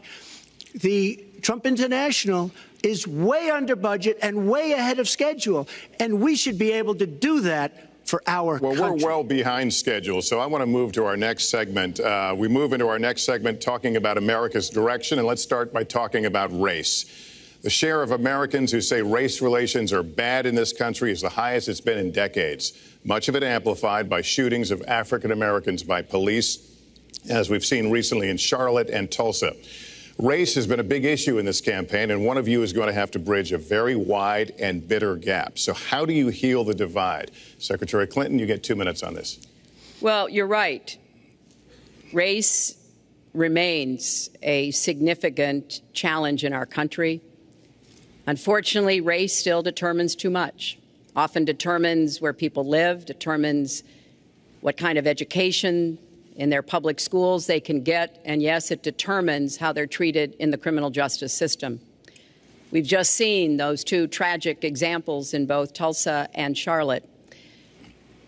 The Trump International is way under budget and way ahead of schedule, and we should be able to do that for our country. Well, we're well behind schedule, so I want to move to our next segment. We move into our next segment talking about America's direction, and let's start by talking about race. The share of Americans who say race relations are bad in this country is the highest it's been in decades, much of it amplified by shootings of African Americans by police, as we've seen recently in Charlotte and Tulsa. Race has been a big issue in this campaign, and one of you is going to have to bridge a very wide and bitter gap. So how do you heal the divide? Secretary Clinton, you get 2 minutes on this. Well, you're right. Race remains a significant challenge in our country. Unfortunately, race still determines too much, often determines where people live, determines what kind of education in their public schools they can get, and yes, it determines how they're treated in the criminal justice system. We've just seen those 2 tragic examples in both Tulsa and Charlotte.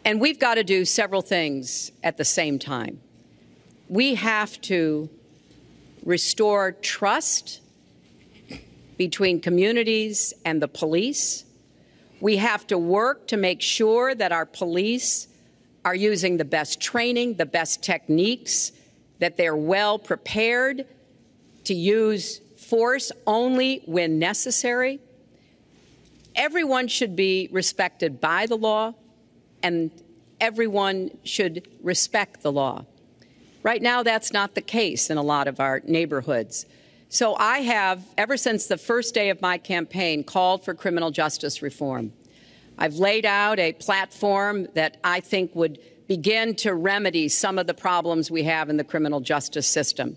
And we've got to do several things at the same time. We have to restore trust between communities and the police. We have to work to make sure that our police are using the best training, the best techniques, that they're well prepared to use force only when necessary. Everyone should be respected by the law, and everyone should respect the law. Right now, that's not the case in a lot of our neighborhoods. So I have, ever since the first day of my campaign, called for criminal justice reform. I've laid out a platform that I think would begin to remedy some of the problems we have in the criminal justice system.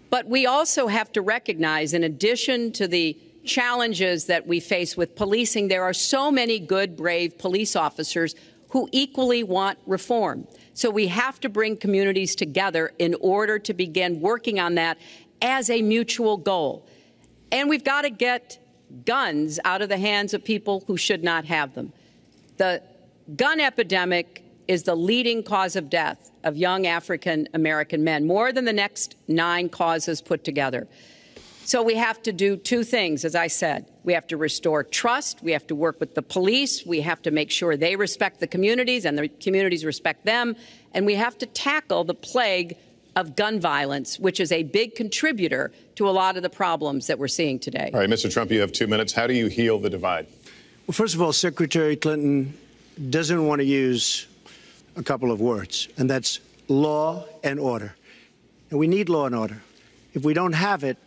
But we also have to recognize, in addition to the challenges that we face with policing, there are so many good, brave police officers who equally want reform. So we have to bring communities together in order to begin working on that as a mutual goal. And we've got to get guns out of the hands of people who should not have them. The gun epidemic is the leading cause of death of young African American men, more than the next 9 causes put together. So we have to do 2 things, as I said. We have to restore trust. We have to work with the police. We have to make sure they respect the communities and the communities respect them. And we have to tackle the plague of gun violence, which is a big contributor to a lot of the problems that we're seeing today. All right, Mr. Trump, you have 2 minutes. How do you heal the divide? Well, first of all, Secretary Clinton doesn't want to use a couple of words, and that's law and order. And we need law and order. If we don't have it,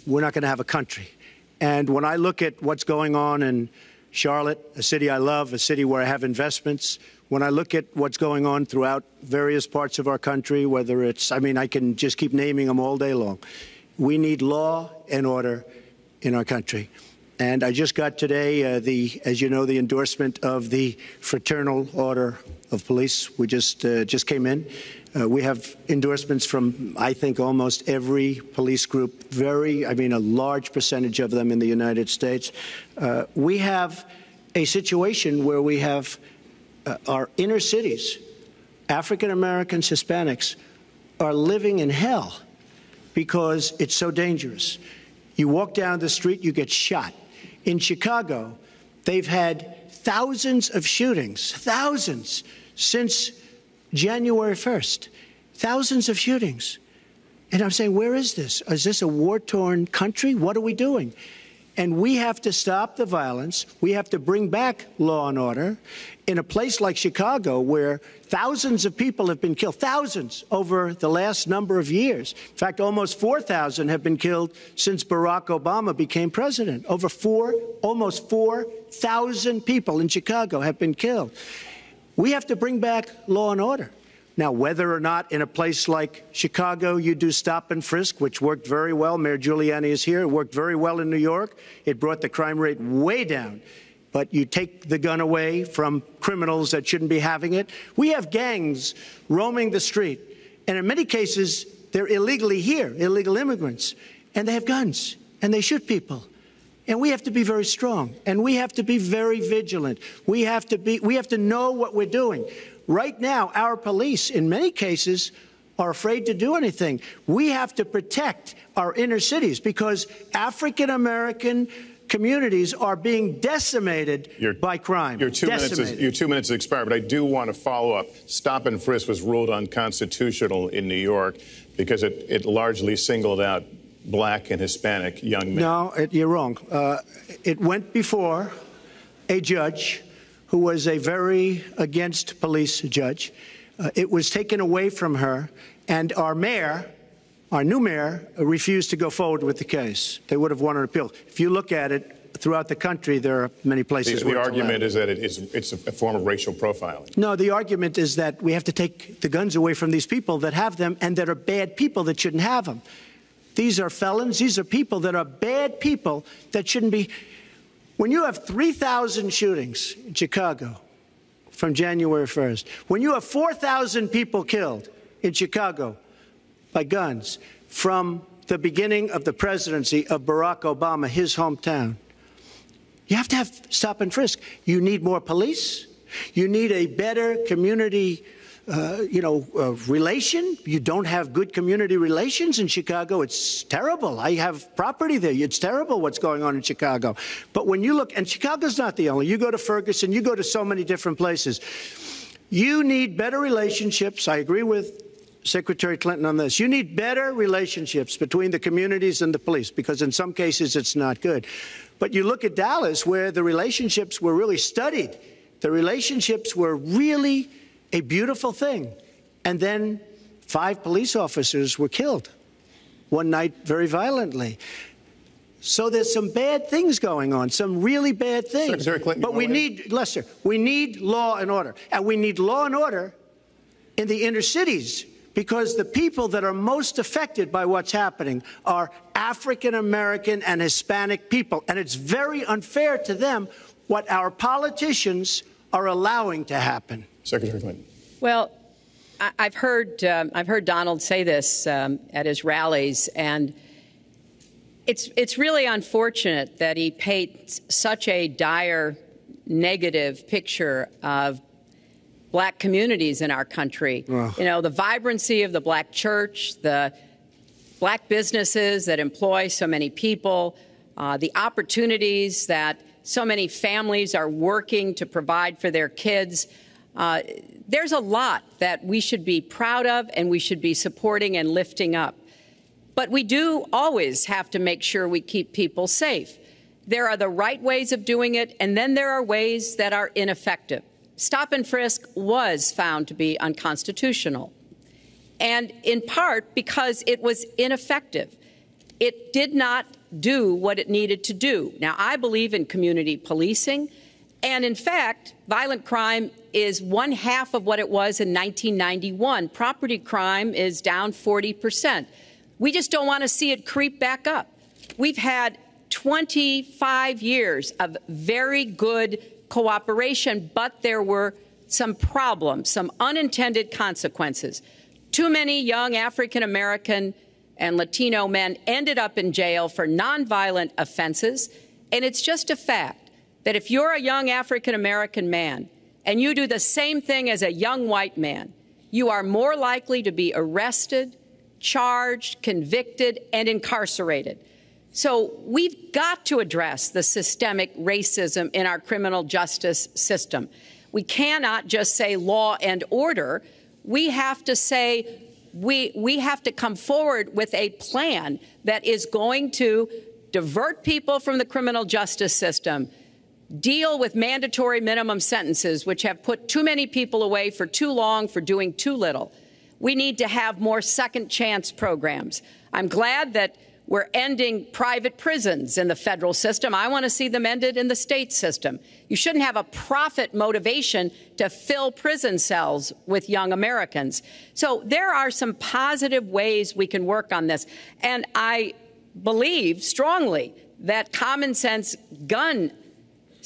we're not going to have a country. And when I look at what's going on in Charlotte, a city I love, a city where I have investments, when I look at what's going on throughout various parts of our country, whether it's, I can just keep naming them all day long. We need law and order in our country. And I just got today, as you know, the endorsement of the Fraternal Order of Police. We just came in. We have endorsements from, I think, almost every police group, a large percentage of them in the United States. We have a situation where we have our inner cities, African Americans, Hispanics, are living in hell because it's so dangerous. You walk down the street, you get shot. In Chicago, they've had thousands of shootings, thousands, since January 1st. Thousands of shootings. And I'm saying, where is this? Is this a war-torn country? What are we doing? And we have to stop the violence. We have to bring back law and order. In a place like Chicago, where thousands of people have been killed, thousands over the last number of years. In fact, almost 4,000 have been killed since Barack Obama became president. Almost 4,000 people in Chicago have been killed. We have to bring back law and order. Now, whether or not in a place like Chicago you do stop and frisk, which worked very well, Mayor Giuliani is here, it worked very well in New York. It brought the crime rate way down. but you take the gun away from criminals that shouldn't be having it. We have gangs roaming the street, and in many cases, they're illegally here, illegal immigrants, and they have guns, and they shoot people. And we have to be very strong, and we have to be very vigilant. We have to know what we're doing. Right now, our police, in many cases, are afraid to do anything. We have to protect our inner cities because African-American communities are being decimated by crime. Your 2 minutes has expired, but I do want to follow up. Stop and frisk was ruled unconstitutional in New York because it largely singled out Black and Hispanic young men. No, you're wrong. It went before a judge who was a very against police judge. It was taken away from her, and our mayor, our new mayor, refused to go forward with the case. They would have won an appeal. If you look at it throughout the country, there are many places where the argument is that it's a form of racial profiling. No, the argument is that we have to take the guns away from these people that have them and that are bad people that shouldn't have them. These are felons. These are people that are bad people that shouldn't be. When you have 3,000 shootings in Chicago from January 1st, when you have 4,000 people killed in Chicago by guns from the beginning of the presidency of Barack Obama, his hometown, you have to have stop and frisk. You need more police. You need a better community relation. You don't have good community relations in Chicago. It's terrible. I have property there. It's terrible what's going on in Chicago. But when you look, and Chicago's not the only, you go to Ferguson, you go to so many different places. You need better relationships. I agree with Secretary Clinton on this. You need better relationships between the communities and the police, because in some cases it's not good. But you look at Dallas, where the relationships were really studied. The relationships were really a beautiful thing. And then 5 police officers were killed one night very violently. So there's some bad things going on, some really bad things. Secretary Clinton, but we need, Lester, we need law and order. And we need law and order in the inner cities, because the people that are most affected by what's happening are African-American and Hispanic people. And it's very unfair to them what our politicians are allowing to happen. Secretary Clinton. Well, I've heard Donald say this at his rallies, and it's really unfortunate that he paints such a dire, negative picture of Black communities in our country. Oh. You know, the vibrancy of the Black church, the Black businesses that employ so many people, the opportunities that so many families are working to provide for their kids. There's a lot that we should be proud of and we should be supporting and lifting up. But we do always have to make sure we keep people safe. There are the right ways of doing it, and then there are ways that are ineffective. Stop and frisk was found to be unconstitutional, and in part because it was ineffective. It did not do what it needed to do. Now, I believe in community policing, and in fact, violent crime is 1/2 of what it was in 1991. Property crime is down 40%. We just don't want to see it creep back up. We've had 25 years of very good cooperation, but there were some problems, some unintended consequences. Too many young African-American and Latino men ended up in jail for nonviolent offenses, and it's just a fact that if you're a young African-American man and you do the same thing as a young white man, you are more likely to be arrested, charged, convicted, and incarcerated. So we've got to address the systemic racism in our criminal justice system. We cannot just say law and order. We have to say we have to come forward with a plan that is going to divert people from the criminal justice system, deal with mandatory minimum sentences, which have put too many people away for too long for doing too little. We need to have more second chance programs. I'm glad that we're ending private prisons in the federal system. I want to see them ended in the state system. You shouldn't have a profit motivation to fill prison cells with young Americans. So there are some positive ways we can work on this. And I believe strongly that common sense gun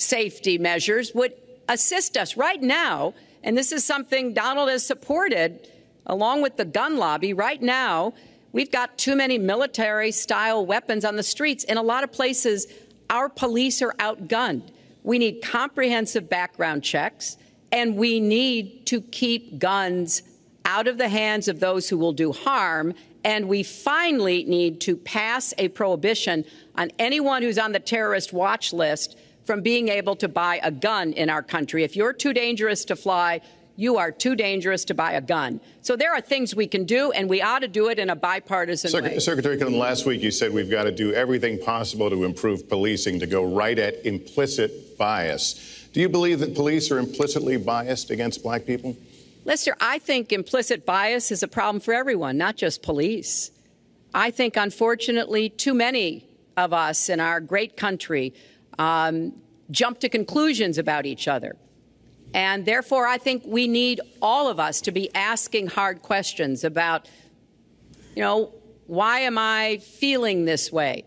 safety measures would assist us right now. And this is something Donald has supported along with the gun lobby. Right now, we've got too many military-style weapons on the streets. In a lot of places, our police are outgunned. We need comprehensive background checks, and we need to keep guns out of the hands of those who will do harm. And we finally need to pass a prohibition on anyone who's on the terrorist watch list from being able to buy a gun in our country. If you're too dangerous to fly, you are too dangerous to buy a gun. So there are things we can do, and we ought to do it in a bipartisan way. Secretary Clinton, last week you said we've got to do everything possible to improve policing, to go right at implicit bias. Do you believe that police are implicitly biased against black people? Lester, I think implicit bias is a problem for everyone, not just police. I think, unfortunately, too many of us in our great country jump to conclusions about each other. And therefore, I think we need all of us to be asking hard questions about, why am I feeling this way?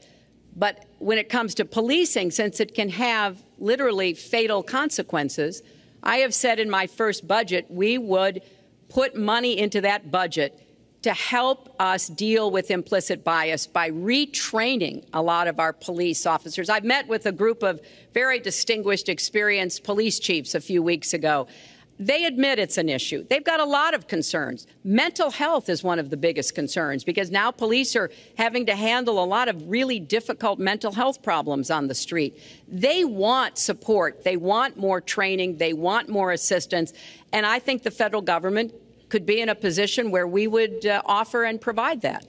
But when it comes to policing, since it can have literally fatal consequences, I have said in my first budget we would put money into that budget to help us deal with implicit bias by retraining a lot of our police officers. I've met with a group of very distinguished, experienced police chiefs a few weeks ago. They admit it's an issue. They've got a lot of concerns. Mental health is one of the biggest concerns because now police are having to handle a lot of really difficult mental health problems on the street. They want support. They want more training. They want more assistance. And I think the federal government could be in a position where we would offer and provide that.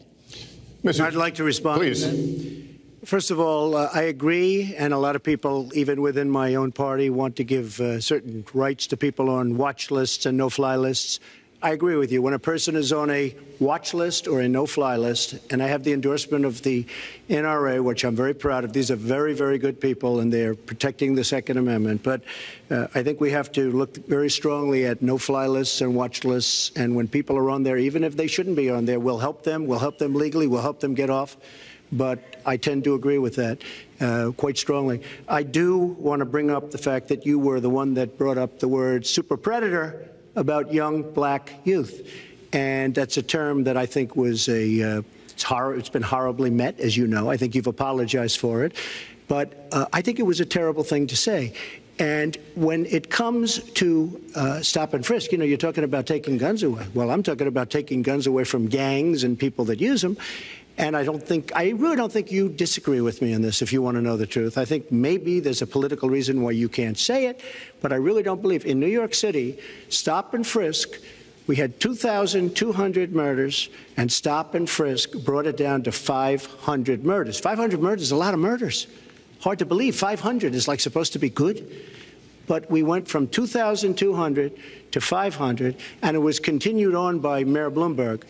I'd like to respond. Please. First of all, I agree, and a lot of people, even within my own party, want to give certain rights to people on watch lists and no-fly lists. I agree with you. When a person is on a watch list or a no-fly list, and I have the endorsement of the NRA, which I'm very proud of. These are very, very good people, and they're protecting the Second Amendment. But I think we have to look very strongly at no-fly lists and watch lists. And when people are on there, even if they shouldn't be on there, we'll help them. We'll help them legally. We'll help them get off. But I tend to agree with that quite strongly. I do want to bring up the fact that you were the one that brought up the word super predator about young black youth. And that's a term that I think was it's been horribly met, as you know. I think you've apologized for it. But I think it was a terrible thing to say. And when it comes to stop and frisk, you're talking about taking guns away. Well, I'm talking about taking guns away from gangs and people that use them. And I really don't think you disagree with me on this, if you want to know the truth. I think maybe there's a political reason why you can't say it, but I really don't believe. In New York City, stop and frisk, we had 2,200 murders, and stop and frisk brought it down to 500 murders. 500 murders is a lot of murders. Hard to believe. 500 is like supposed to be good. But we went from 2,200 to 500, and it was continued on by Mayor Bloomberg,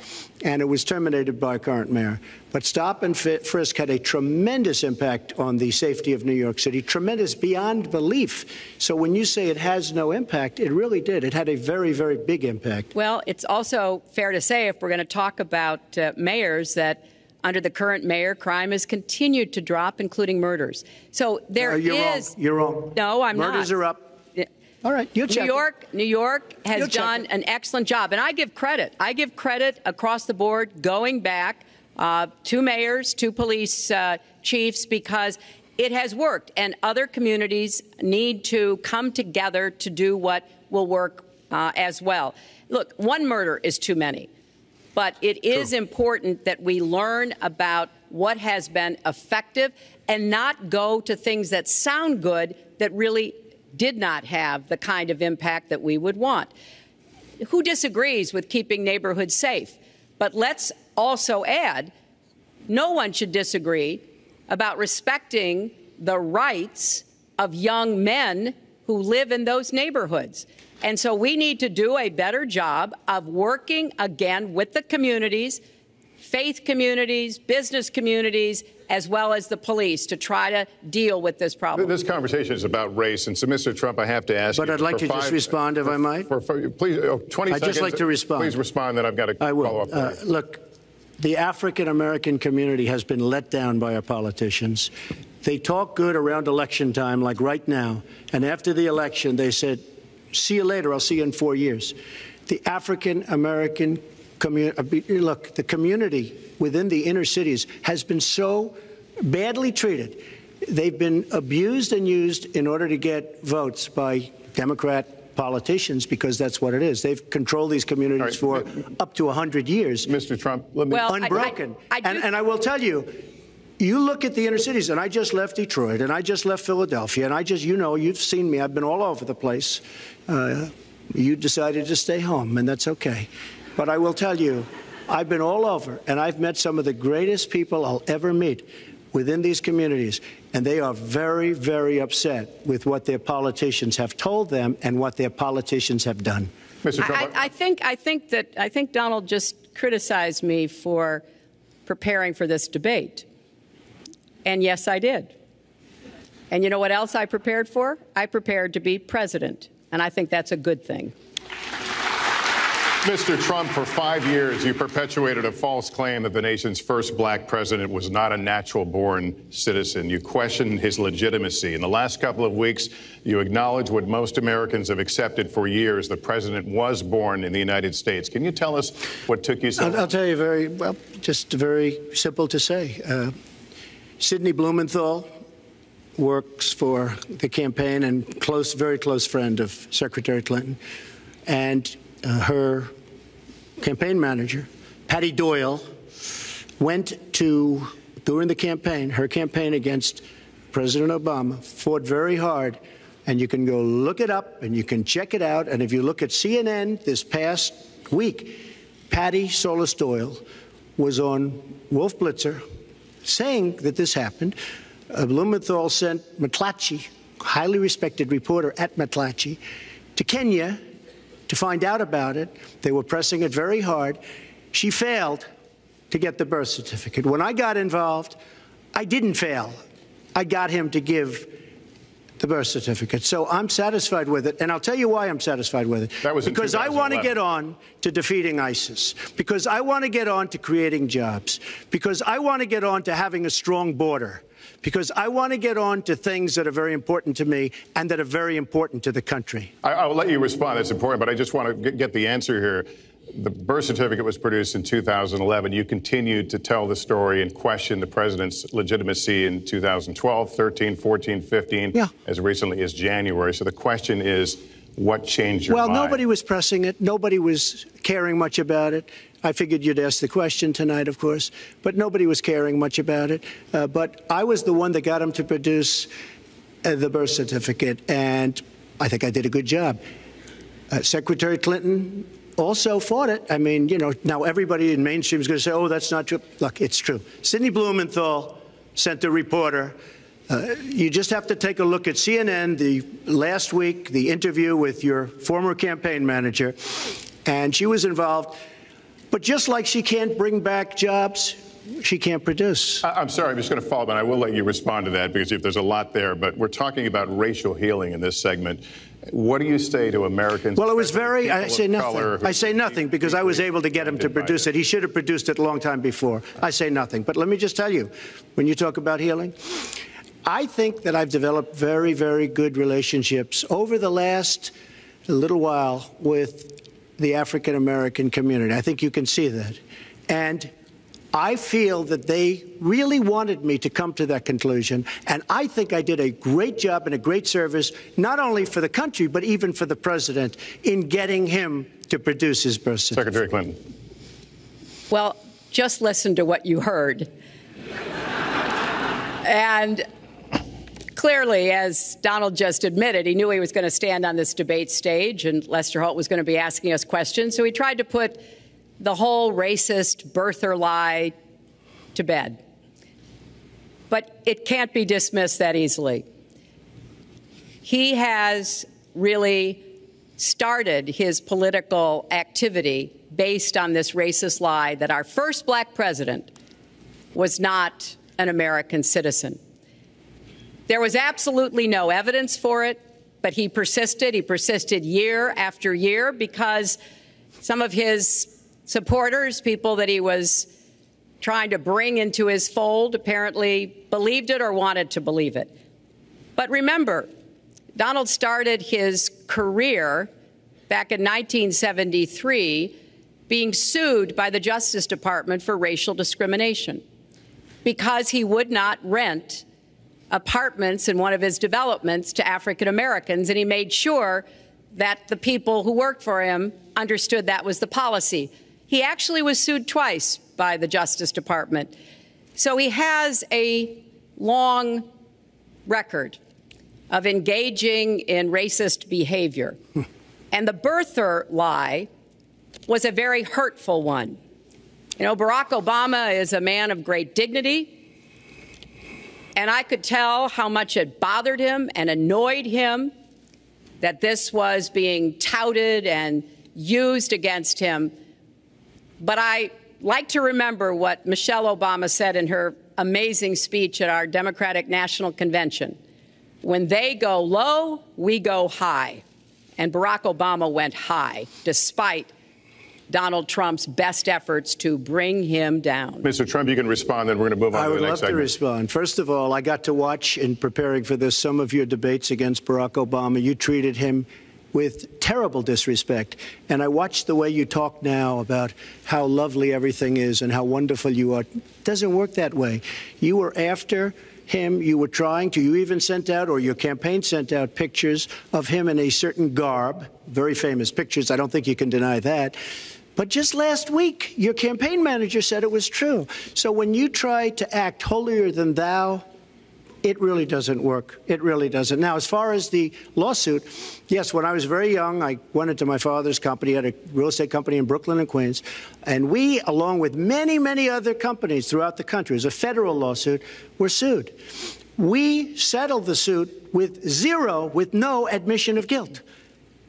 and it was terminated by current mayor. But stop and frisk had a tremendous impact on the safety of New York City, tremendous beyond belief. So when you say it has no impact, it really did. It had a very, very big impact. Well, it's also fair to say, if we're going to talk about mayors, that under the current mayor, crime has continued to drop, including murders. So there you're is. Wrong. You're wrong. No, I'm not. Murders are up. All right, you'll check. New York has done an excellent job, and I give credit. I give credit across the board, going back to mayors, to police chiefs, because it has worked, and other communities need to come together to do what will work as well. Look, one murder is too many. But it is important that we learn about what has been effective and not go to things that sound good that really did not have the kind of impact that we would want. Who disagrees with keeping neighborhoods safe? But let's also add, no one should disagree about respecting the rights of young men who live in those neighborhoods. And so we need to do a better job of working again with the communities, faith communities, business communities, as well as the police to try to deal with this problem. This conversation is about race. And so, Mr. Trump, I have to ask you. But I'd like to just respond, if I might. Please, 20 seconds. I'd just like to respond. Please respond, then I've got to follow up. Look, the African-American community has been let down by our politicians. They talk good around election time, like right now. And after the election, they said, see you later. I'll see you in 4 years. The African-American community, look, the community within the inner cities has been so badly treated. They've been abused and used in order to get votes by Democrat politicians, because that's what it is. They've controlled these communities for up to 100 years. Mr. Trump, let me... Unbroken. And I will tell you, you look at the inner cities, and I just left Detroit, and I just left Philadelphia, and I just, you know, you've seen me. I've been all over the place. You decided to stay home, and that's okay. But I will tell you, I've been all over, and I've met some of the greatest people I'll ever meet within these communities, and they are very, very upset with what their politicians have told them and what their politicians have done. Mr. Trump, I think Donald just criticized me for preparing for this debate. And yes, I did. And you know what else I prepared for? I prepared to be president. And I think that's a good thing. Mr. Trump, for 5 years, you perpetuated a false claim that the nation's first black president was not a natural-born citizen. You questioned his legitimacy. In the last couple of weeks, you acknowledged what most Americans have accepted for years: the president was born in the United States. Can you tell us what took you so long? I'll tell you just very simple to say. Sidney Blumenthal works for the campaign and very close friend of Secretary Clinton. And her campaign manager, Patty Doyle, went to, during the campaign, her campaign against President Obama, fought very hard. And you can go look it up and you can check it out. And if you look at CNN this past week, Patty Solis Doyle was on Wolf Blitzer saying that this happened. Blumenthal sent McClatchy, highly respected reporter at McClatchy, to Kenya to find out about it. They were pressing it very hard. She failed to get the birth certificate. When I got involved, I didn't fail. I got him to give the birth certificate. So I'm satisfied with it, and I'll tell you why I'm satisfied with it. That was because I want to get on to defeating ISIS, because I want to get on to creating jobs, because I want to get on to having a strong border, because I want to get on to things that are very important to me and that are very important to the country. I will let you respond. That's important, but I just want to get the answer here. The birth certificate was produced in 2011. You continued to tell the story and question the president's legitimacy in 2012, 13, 14, 15, as recently as January. So the question is, what changed your mind? Well, nobody was pressing it. Nobody was caring much about it. I figured you'd ask the question tonight, of course, but nobody was caring much about it. But I was the one that got him to produce the birth certificate, and I think I did a good job. Secretary Clinton also fought it. I mean, you know, now everybody in mainstream is going to say, oh, that's not true. Look, it's true. Sidney Blumenthal sent a reporter. You just have to take a look at CNN last week, the interview with your former campaign manager, and she was involved. But just like she can't bring back jobs, she can't produce. I'm sorry, I'm just going to follow up, and I will let you respond to that, because if there's a lot there. But we're talking about racial healing in this segment. What do you say to Americans? Well, it was very, I say nothing. I say nothing because I was able to get him to produce it. He should have produced it a long time before. I say nothing. But let me just tell you, when you talk about healing, I think that I've developed very, very good relationships over the last little while with the African-American community. I think you can see that. And I feel that they really wanted me to come to that conclusion, and I think I did a great job and a great service, not only for the country, but even for the president, in getting him to produce his birth certificate. Secretary Clinton. Well, just listen to what you heard. And clearly, as Donald just admitted, he knew he was going to stand on this debate stage, and Lester Holt was going to be asking us questions, so he tried to put the whole racist birther lie to bed. But it can't be dismissed that easily. He has really started his political activity based on this racist lie that our first black president was not an American citizen. There was absolutely no evidence for it, but he persisted. He persisted year after year because some of his supporters, people that he was trying to bring into his fold apparently believed it or wanted to believe it. But remember, Donald started his career back in 1973 being sued by the Justice Department for racial discrimination because he would not rent apartments in one of his developments to African Americans, and he made sure that the people who worked for him understood that was the policy. He actually was sued twice by the Justice Department. So he has a long record of engaging in racist behavior. And the birther lie was a very hurtful one. You know, Barack Obama is a man of great dignity, and I could tell how much it bothered him and annoyed him that this was being touted and used against him. But I like to remember what Michelle Obama said in her amazing speech at our Democratic National Convention. When they go low, we go high. And Barack Obama went high, despite Donald Trump's best efforts to bring him down. Mr. Trump, you can respond, then we're going to move on to the next segment. I would love to respond. First of all, I got to watch, in preparing for this, some of your debates against Barack Obama. You treated him with terrible disrespect. And I watched the way you talk now about how lovely everything is and how wonderful you are. It doesn't work that way. You were after him. You were trying to. You even sent out, or your campaign sent out, pictures of him in a certain garb, very famous pictures. I don't think you can deny that. But just last week, your campaign manager said it was true. So when you try to act holier than thou, it really doesn't work. It really doesn't. Now, as far as the lawsuit, yes, when I was very young, I went into my father's company, had a real estate company in Brooklyn and Queens, and we, along with many, many other companies throughout the country, as a federal lawsuit, were sued. We settled the suit with no admission of guilt.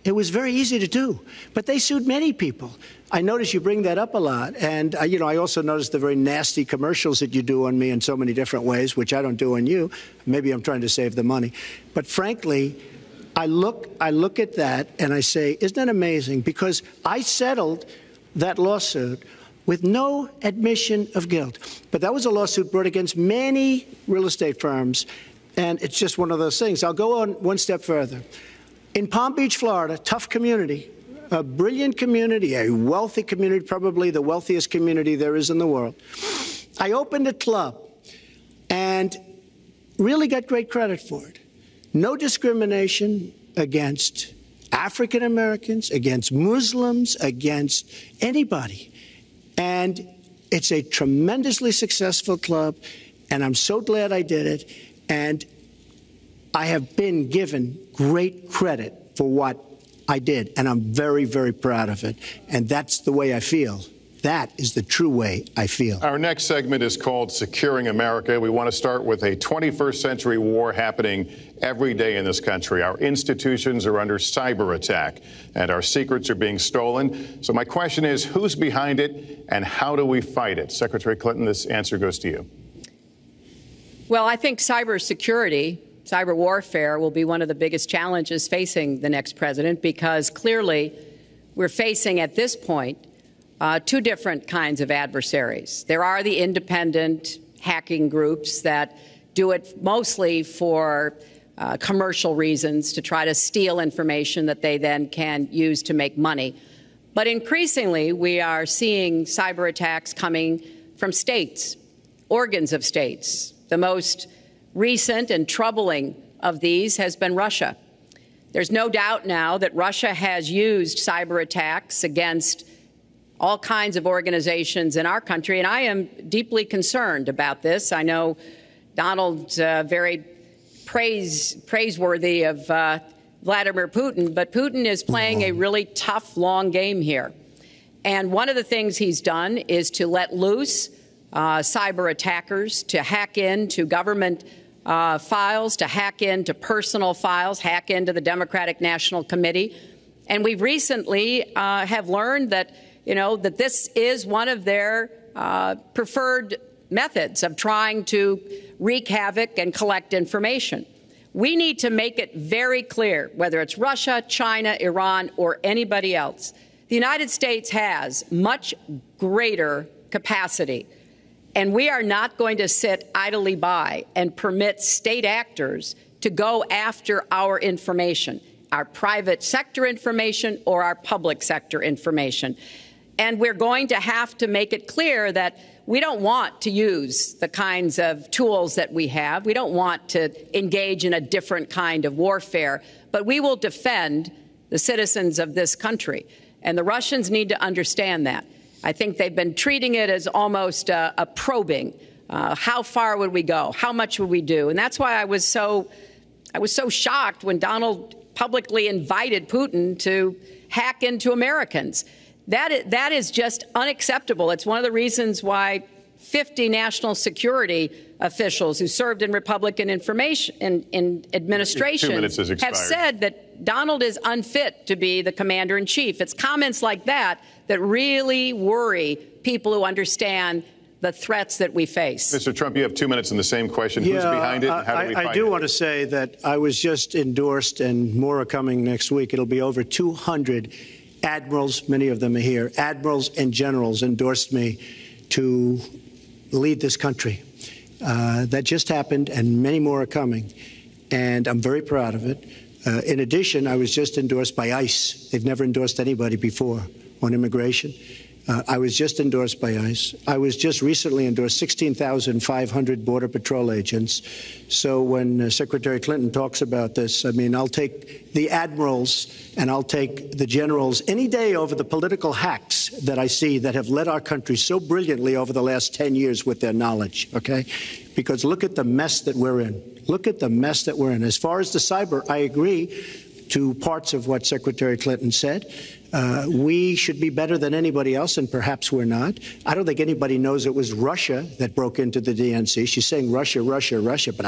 It was very easy to do, but they sued many people. I notice you bring that up a lot, and I also notice the very nasty commercials that you do on me in so many different ways, which I don't do on you. Maybe I'm trying to save the money, but frankly, I look at that and I say, isn't that amazing? Because I settled that lawsuit with no admission of guilt, but that was a lawsuit brought against many real estate firms, and it's just one of those things. I'll go on one step further. In Palm Beach, Florida, tough community, a brilliant community, a wealthy community, probably the wealthiest community there is in the world. I opened a club and really got great credit for it. No discrimination against African Americans, against Muslims, against anybody. And it's a tremendously successful club, and I'm so glad I did it. And I have been given great credit for what I did, and I'm very, very proud of it. And that's the way I feel. That is the true way I feel. Our next segment is called Securing America. We want to start with a 21st century war happening every day in this country. Our institutions are under cyber attack, and our secrets are being stolen. So my question is, who's behind it, and how do we fight it? Secretary Clinton, this answer goes to you. Well, I think cybersecurity, cyber warfare will be one of the biggest challenges facing the next president, because clearly we're facing at this point two different kinds of adversaries. There are the independent hacking groups that do it mostly for commercial reasons, to try to steal information that they then can use to make money. But increasingly, we are seeing cyber attacks coming from states, organs of states. The most recent and troubling of these has been Russia. There's no doubt now that Russia has used cyber attacks against all kinds of organizations in our country, and I am deeply concerned about this. I know Donald's very praiseworthy of Vladimir Putin, but Putin is playing a really tough, long game here. And one of the things he's done is to let loose cyber attackers to hack into government files, to hack into personal files, hack into the Democratic National Committee. And we recently have learned that, that this is one of their preferred methods of trying to wreak havoc and collect information. We need to make it very clear, whether it's Russia, China, Iran, or anybody else, the United States has much greater capacity And we are not going to sit idly by and permit state actors to go after our information, our private sector information or our public sector information. And we're going to have to make it clear that we don't want to use the kinds of tools that we have. We don't want to engage in a different kind of warfare, but we will defend the citizens of this country. And the Russians need to understand that. I think they've been treating it as almost a probing. How far would we go? How much would we do? And that's why I was so shocked when Donald publicly invited Putin to hack into Americans. That is just unacceptable. It's one of the reasons why 50 national security officials who served in Republican administration have said that Donald is unfit to be the commander-in-chief. It's comments like that that really worry people who understand the threats that we face. Mr. Trump, you have 2 minutes in the same question. Who's behind it? And how do we find I do want to say that I was just endorsed, and more are coming next week. It'll be over 200 admirals, many of them are here, admirals and generals endorsed me to lead this country. That just happened, and many more are coming, and I'm very proud of it. In addition, I was just endorsed by ICE. They've never endorsed anybody before on immigration. I was just endorsed by ICE. I was just recently endorsed 16,500 Border Patrol agents. So when Secretary Clinton talks about this, I mean, I'll take the admirals and I'll take the generals any day over the political hacks that I see that have led our country so brilliantly over the last 10 years with their knowledge, okay? Because look at the mess that we're in. Look at the mess that we're in. As far as the cyber, I agree to parts of what Secretary Clinton said. We should be better than anybody else, and perhaps we're not. I don't think anybody knows it was Russia that broke into the DNC. She's saying Russia, Russia, Russia, but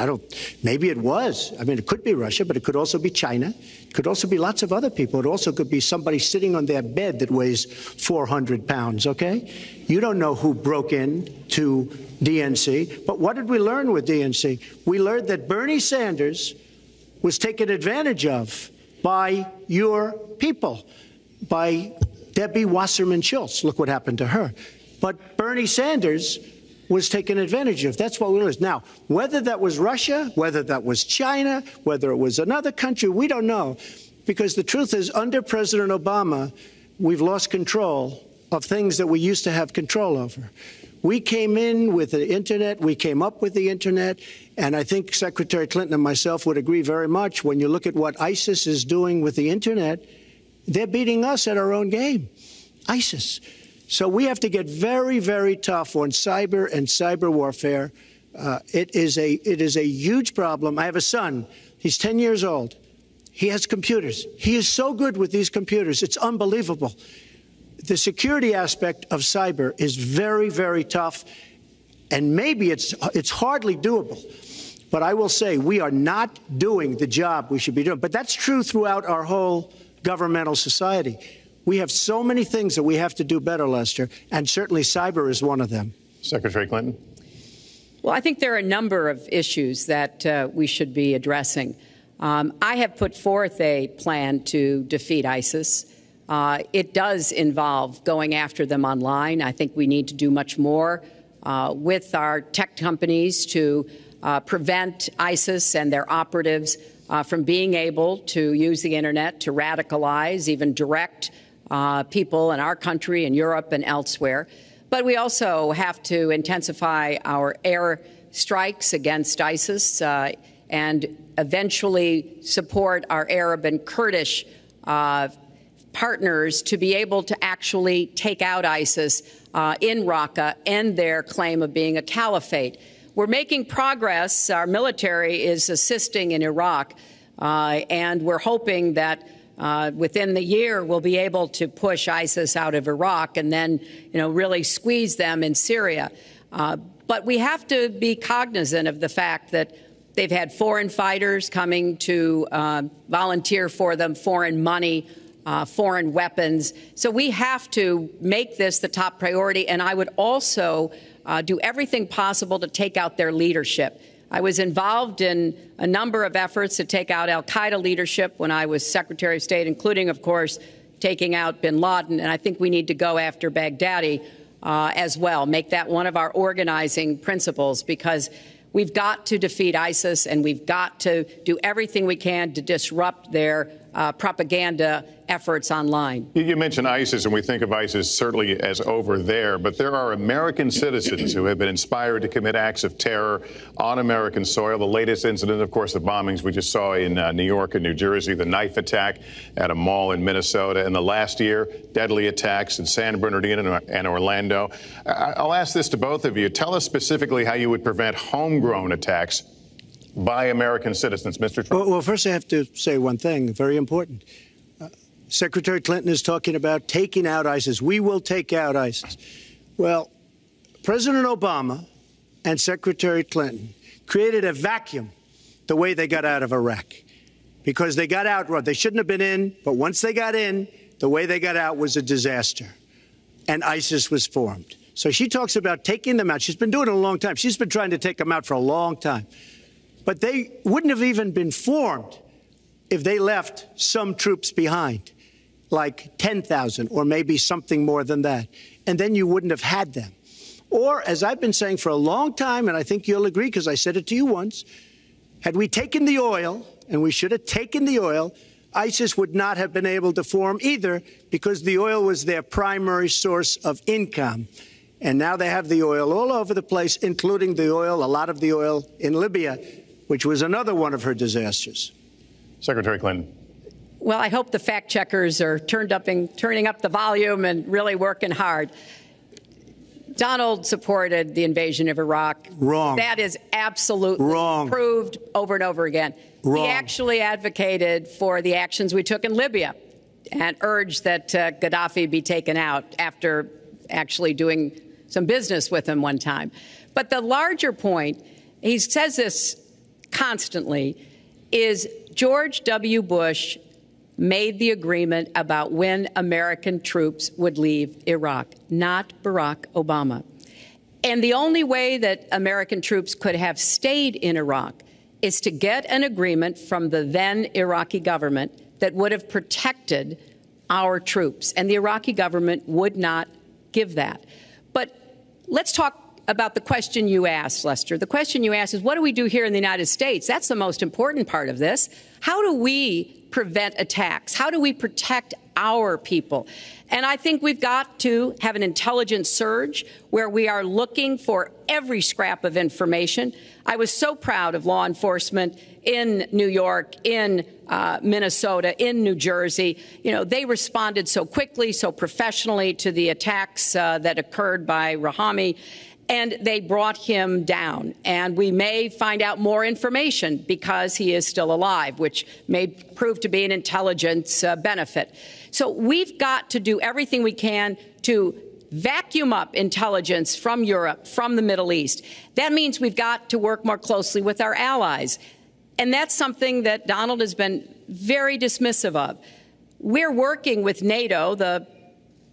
maybe it was. I mean, it could be Russia, but it could also be China. It could also be lots of other people. It also could be somebody sitting on their bed that weighs 400 pounds, okay? You don't know who broke into DNC. But what did we learn with DNC? We learned that Bernie Sanders was taken advantage of by your people, by Debbie Wasserman Schultz. Look what happened to her. But Bernie Sanders was taken advantage of. That's what we learned. Now, whether that was Russia, whether that was China, whether it was another country, we don't know. Because the truth is, under President Obama, we've lost control of things that we used to have control over. We came in with the Internet. We came up with the Internet. And I think Secretary Clinton and myself would agree very much. When you look at what ISIS is doing with the Internet, they're beating us at our own game, ISIS. So we have to get very, very tough on cyber and cyber warfare. It is a huge problem. I have a son. He's 10 years old. He has computers. He is so good with these computers. It's unbelievable. The security aspect of cyber is very, very tough, and maybe it's hardly doable. But I will say we are not doing the job we should be doing. But that's true throughout our whole governmental society. We have so many things that we have to do better, Lester, and certainly cyber is one of them. Secretary Clinton. Well, I think there are a number of issues that we should be addressing. I have put forth a plan to defeat ISIS. It does involve going after them online. I think we need to do much more with our tech companies to prevent ISIS and their operatives from being able to use the Internet to radicalize, even direct people in our country and Europe and elsewhere. But we also have to intensify our air strikes against ISIS and eventually support our Arab and Kurdish partners to be able to actually take out ISIS in Raqqa and their claim of being a caliphate. We're making progress. Our military is assisting in Iraq, and we're hoping that within the year we'll be able to push ISIS out of Iraq and then, really squeeze them in Syria. But we have to be cognizant of the fact that they've had foreign fighters coming to volunteer for them, foreign money, foreign weapons. So we have to make this the top priority. And I would also do everything possible to take out their leadership. I was involved in a number of efforts to take out al-Qaeda leadership when I was Secretary of State, including, of course, taking out bin Laden. And I think we need to go after Baghdadi as well, make that one of our organizing principles, because we've got to defeat ISIS, and we've got to do everything we can to disrupt their propaganda efforts online. You mentioned ISIS, and we think of ISIS certainly as over there, but there are American citizens who have been inspired to commit acts of terror on American soil. The latest incident, of course, the bombings we just saw in New York and New Jersey, the knife attack at a mall in Minnesota, and the last year, deadly attacks in San Bernardino and Orlando. I'll ask this to both of you. Tell us specifically how you would prevent homegrown attacks by American citizens, Mr. Trump. Well, first I have to say one thing, very important. Secretary Clinton is talking about taking out ISIS. We will take out ISIS. Well, President Obama and Secretary Clinton created a vacuum the way they got out of Iraq, because they got out, they shouldn't have been in, but once they got in, the way they got out was a disaster, and ISIS was formed. So she talks about taking them out. She's been doing it a long time. She's been trying to take them out for a long time. But they wouldn't have even been formed if they left some troops behind, like 10,000 or maybe something more than that. And then you wouldn't have had them. Or, as I've been saying for a long time, and I think you'll agree because I said it to you once, had we taken the oil, and we should have taken the oil, ISIS would not have been able to form either, because the oil was their primary source of income. And now they have the oil all over the place, including the oil, a lot of the oil in Libya, which was another one of her disasters. Secretary Clinton. Well, I hope the fact checkers are turning up the volume and really working hard. Donald supported the invasion of Iraq. Wrong. That is absolutely wrong. Proved over and over again. Wrong. He actually advocated for the actions we took in Libya and urged that Gaddafi be taken out after actually doing some business with him one time. But the larger point, he says this constantly, is George W. Bush made the agreement about when American troops would leave Iraq, not Barack Obama. And the only way that American troops could have stayed in Iraq is to get an agreement from the then Iraqi government that would have protected our troops. And the Iraqi government would not give that. But let's talk about the question you asked, Lester. The question you asked is, what do we do here in the United States? That's the most important part of this. How do we prevent attacks? How do we protect our people? And I think we've got to have an intelligence surge where we are looking for every scrap of information. I was so proud of law enforcement in New York, in Minnesota, in New Jersey. You know, they responded so quickly, so professionally to the attacks that occurred by Rahami. And they brought him down. And we may find out more information because he is still alive, which may prove to be an intelligence benefit. So we've got to do everything we can to vacuum up intelligence from Europe, from the Middle East. That means we've got to work more closely with our allies. And that's something that Donald has been very dismissive of. We're working with NATO, the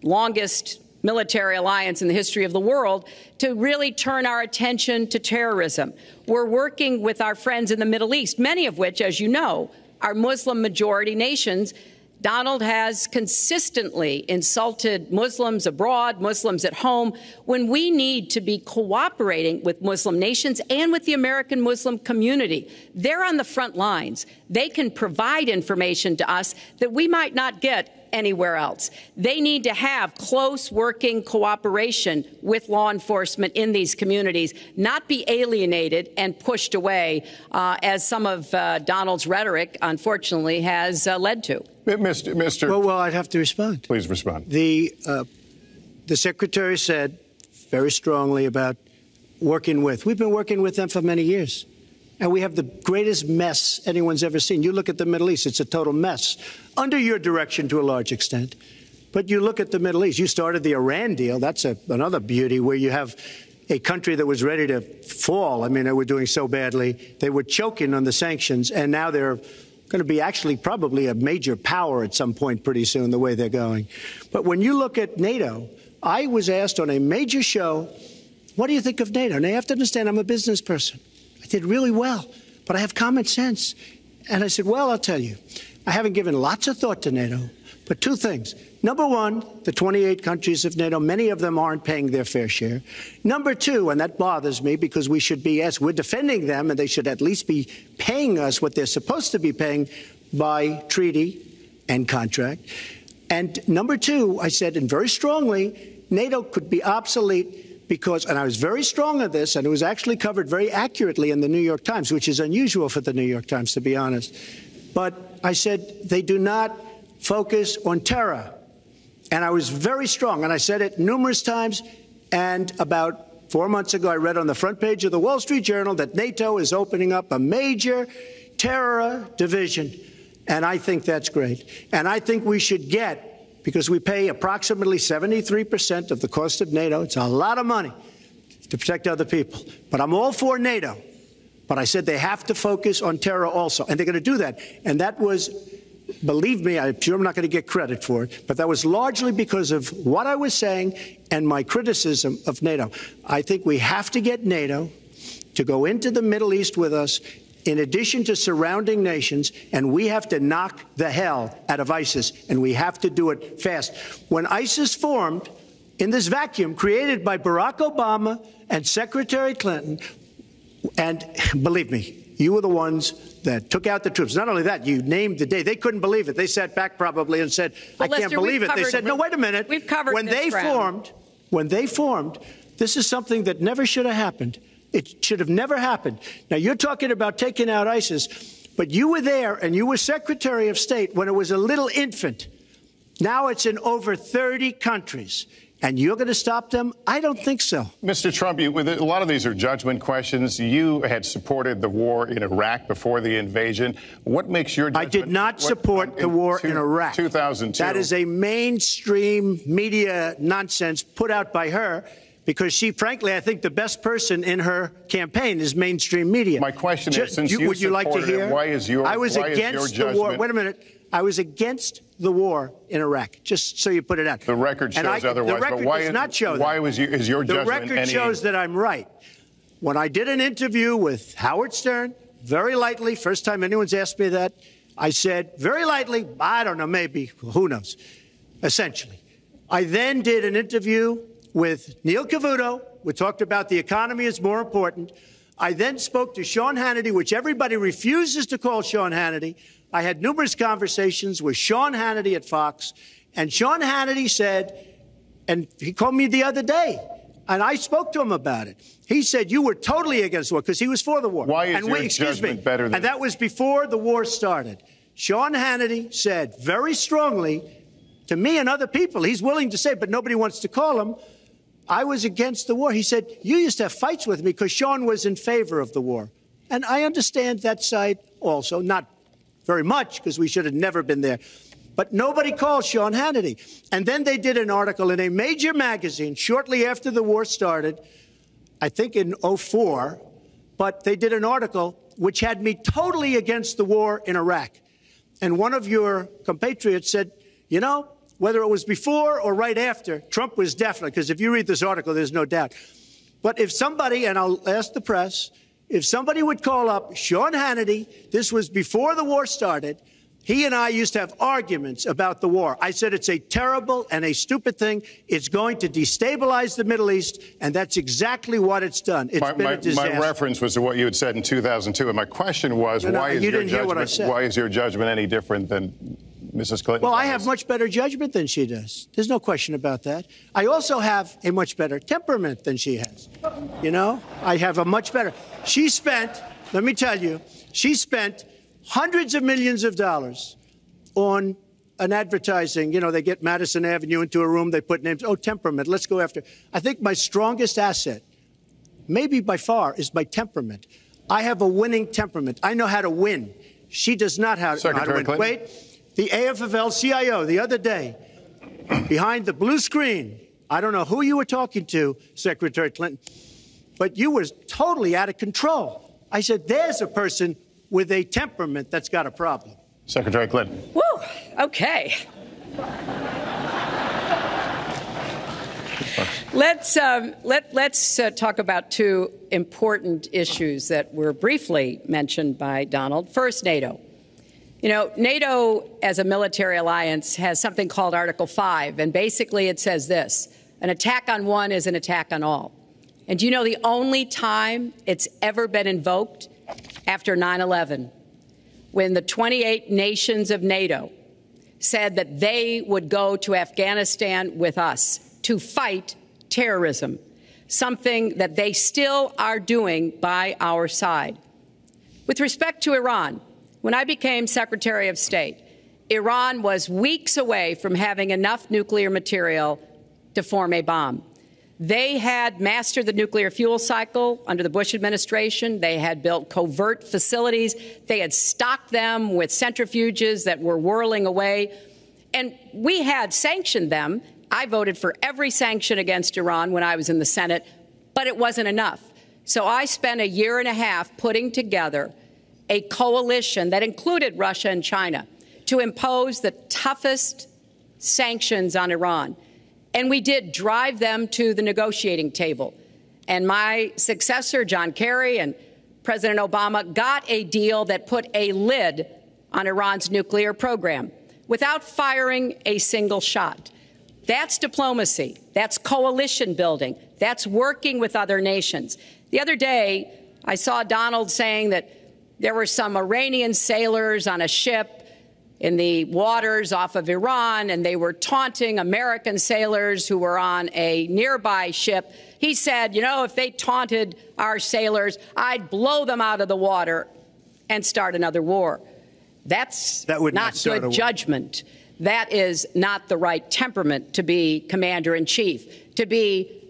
longest military alliance in the history of the world, to really turn our attention to terrorism. We're working with our friends in the Middle East, many of which, as you know, are Muslim-majority nations. Donald has consistently insulted Muslims abroad, Muslims at home, when we need to be cooperating with Muslim nations and with the American Muslim community. They're on the front lines. They can provide information to us that we might not get anywhere else. They need to have close working cooperation with law enforcement in these communities, not be alienated and pushed away, as some of Donald's rhetoric, unfortunately, has led to. Mr. Well, I'd have to respond. Please respond. The Secretary said very strongly about working with. We've been working with them for many years. And we have the greatest mess anyone's ever seen. You look at the Middle East, it's a total mess, under your direction to a large extent. But you look at the Middle East, you started the Iran deal. That's another beauty, where you have a country that was ready to fall. I mean, they were doing so badly. They were choking on the sanctions, and now they're going to be actually probably a major power at some point pretty soon, the way they're going. But when you look at NATO, I was asked on a major show, what do you think of NATO? And you have to understand, I'm a business person. I did really well, but I have common sense. And I said, well, I'll tell you, I haven't given lots of thought to NATO, but two things. Number one, the 28 countries of NATO, many of them aren't paying their fair share. Number two, and that bothers me because we should be, as we're defending them, and they should at least be paying us what they're supposed to be paying by treaty and contract. And number two, I said, and very strongly, NATO could be obsolete because, and I was very strong on this, and it was actually covered very accurately in the New York Times, which is unusual for the New York Times, to be honest. But I said they do not focus on terror. And I was very strong, and I said it numerous times. And about 4 months ago, I read on the front page of the Wall Street Journal that NATO is opening up a major terror division. And I think that's great. And I think we should get, because we pay approximately 73% of the cost of NATO. It's a lot of money to protect other people. But I'm all for NATO. But I said they have to focus on terror also. And they're going to do that. And that was, believe me, I'm sure I'm not going to get credit for it, but that was largely because of what I was saying and my criticism of NATO. I think we have to get NATO to go into the Middle East with us, in addition to surrounding nations, and we have to knock the hell out of ISIS, and we have to do it fast. When ISIS formed in this vacuum created by Barack Obama and Secretary Clinton, and believe me, you were the ones that took out the troops. Not only that, you named the day. They couldn't believe it. They sat back probably and said, I can't believe it. They said, no, wait a minute. We've covered when they formed, this is something that never should have happened. It should have never happened. Now, you're talking about taking out ISIS, but you were there and you were Secretary of State when it was a little infant. Now it's in over 30 countries. And you're going to stop them? I don't think so. Mr. Trump, a lot of these are judgment questions. You had supported the war in Iraq before the invasion. What makes your judgment? I did not support the war in Iraq. 2002. That is a mainstream media nonsense put out by her because she, frankly, I think the best person in her campaign is mainstream media. My question is, since you would you like to hear? Why is your I was against the war. Wait a minute. I was against the war in Iraq, just so you put it out. The record shows otherwise. The record does not show that. Why is your judgment? The record shows that I'm right. When I did an interview with Howard Stern, very lightly, first time anyone's asked me that, I said, very lightly, I don't know, maybe, who knows, essentially. I then did an interview with Neil Cavuto. We talked about the economy is more important. I then spoke to Sean Hannity, which everybody refuses to call Sean Hannity. I had numerous conversations with Sean Hannity at Fox, and Sean Hannity said, and he called me the other day, and I spoke to him about it. He said, you were totally against the war, because he was for the war. Why is your judgment better than... And that was before the war started. Sean Hannity said very strongly to me and other people, he's willing to say, but nobody wants to call him, I was against the war. He said, you used to have fights with me because Sean was in favor of the war. And I understand that side also, not very much, because we should have never been there. But nobody called Sean Hannity. And then they did an article in a major magazine shortly after the war started, I think in 2004, but they did an article which had me totally against the war in Iraq. And one of your compatriots said, you know, whether it was before or right after, Trump was definitely, because if you read this article, there's no doubt. But if somebody, and I'll ask the press, if somebody would call up Sean Hannity, this was before the war started, he and I used to have arguments about the war. I said it's a terrible and a stupid thing. It's going to destabilize the Middle East, and that's exactly what it's done. It's been a disaster. My reference was to what you had said in 2002, and my question was, why is your judgment any different than Mrs. Clinton? Well, I have much better judgment than she does. There's no question about that. I also have a much better temperament than she has. You know, I have a much better. She spent, let me tell you, she spent hundreds of millions of dollars on an advertising. You know, they get Madison Avenue into a room, they put names. Oh, temperament, let's go after. I think my strongest asset, maybe by far, is my temperament. I have a winning temperament. I know how to win. She does not know how to win. Clinton. Wait. The AFL-CIO the other day, behind the blue screen, I don't know who you were talking to, Secretary Clinton, but you were totally out of control. I said, there's a person with a temperament that's got a problem. Secretary Clinton. Woo, okay. Let's talk about two important issues that were briefly mentioned by Donald. First, NATO. You know, NATO, as a military alliance, has something called Article 5, and basically it says this: an attack on one is an attack on all. And do you know the only time it's ever been invoked? After 9/11, when the 28 nations of NATO said that they would go to Afghanistan with us to fight terrorism, something that they still are doing by our side. With respect to Iran, when I became Secretary of State, Iran was weeks away from having enough nuclear material to form a bomb. They had mastered the nuclear fuel cycle under the Bush administration. They had built covert facilities. They had stocked them with centrifuges that were whirling away. And we had sanctioned them. I voted for every sanction against Iran when I was in the Senate, but it wasn't enough. So I spent a year and a half putting together a coalition that included Russia and China to impose the toughest sanctions on Iran. And we did drive them to the negotiating table. And my successor, John Kerry, and President Obama got a deal that put a lid on Iran's nuclear program without firing a single shot. That's diplomacy. That's coalition building. That's working with other nations. The other day, I saw Donald saying that there were some Iranian sailors on a ship in the waters off of Iran, and they were taunting American sailors who were on a nearby ship. He said, you know, if they taunted our sailors, I'd blow them out of the water and start another war. That's not good judgment. That is not the right temperament to be commander-in-chief, to be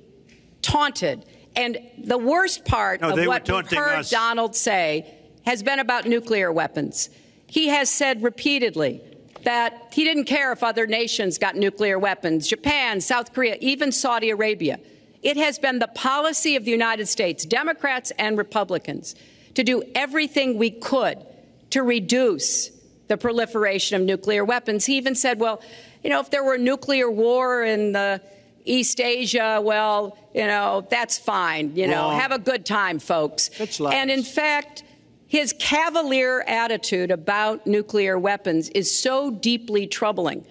taunted. And the worst part of what we've heard Donald say has been about nuclear weapons. He has said repeatedly that he didn't care if other nations got nuclear weapons, Japan, South Korea, even Saudi Arabia. It has been the policy of the United States, Democrats and Republicans, to do everything we could to reduce the proliferation of nuclear weapons. He even said, well, you know, if there were a nuclear war in the East Asia, well, you know, that's fine. You know, have a good time, folks. And in fact, his cavalier attitude about nuclear weapons is so deeply troubling.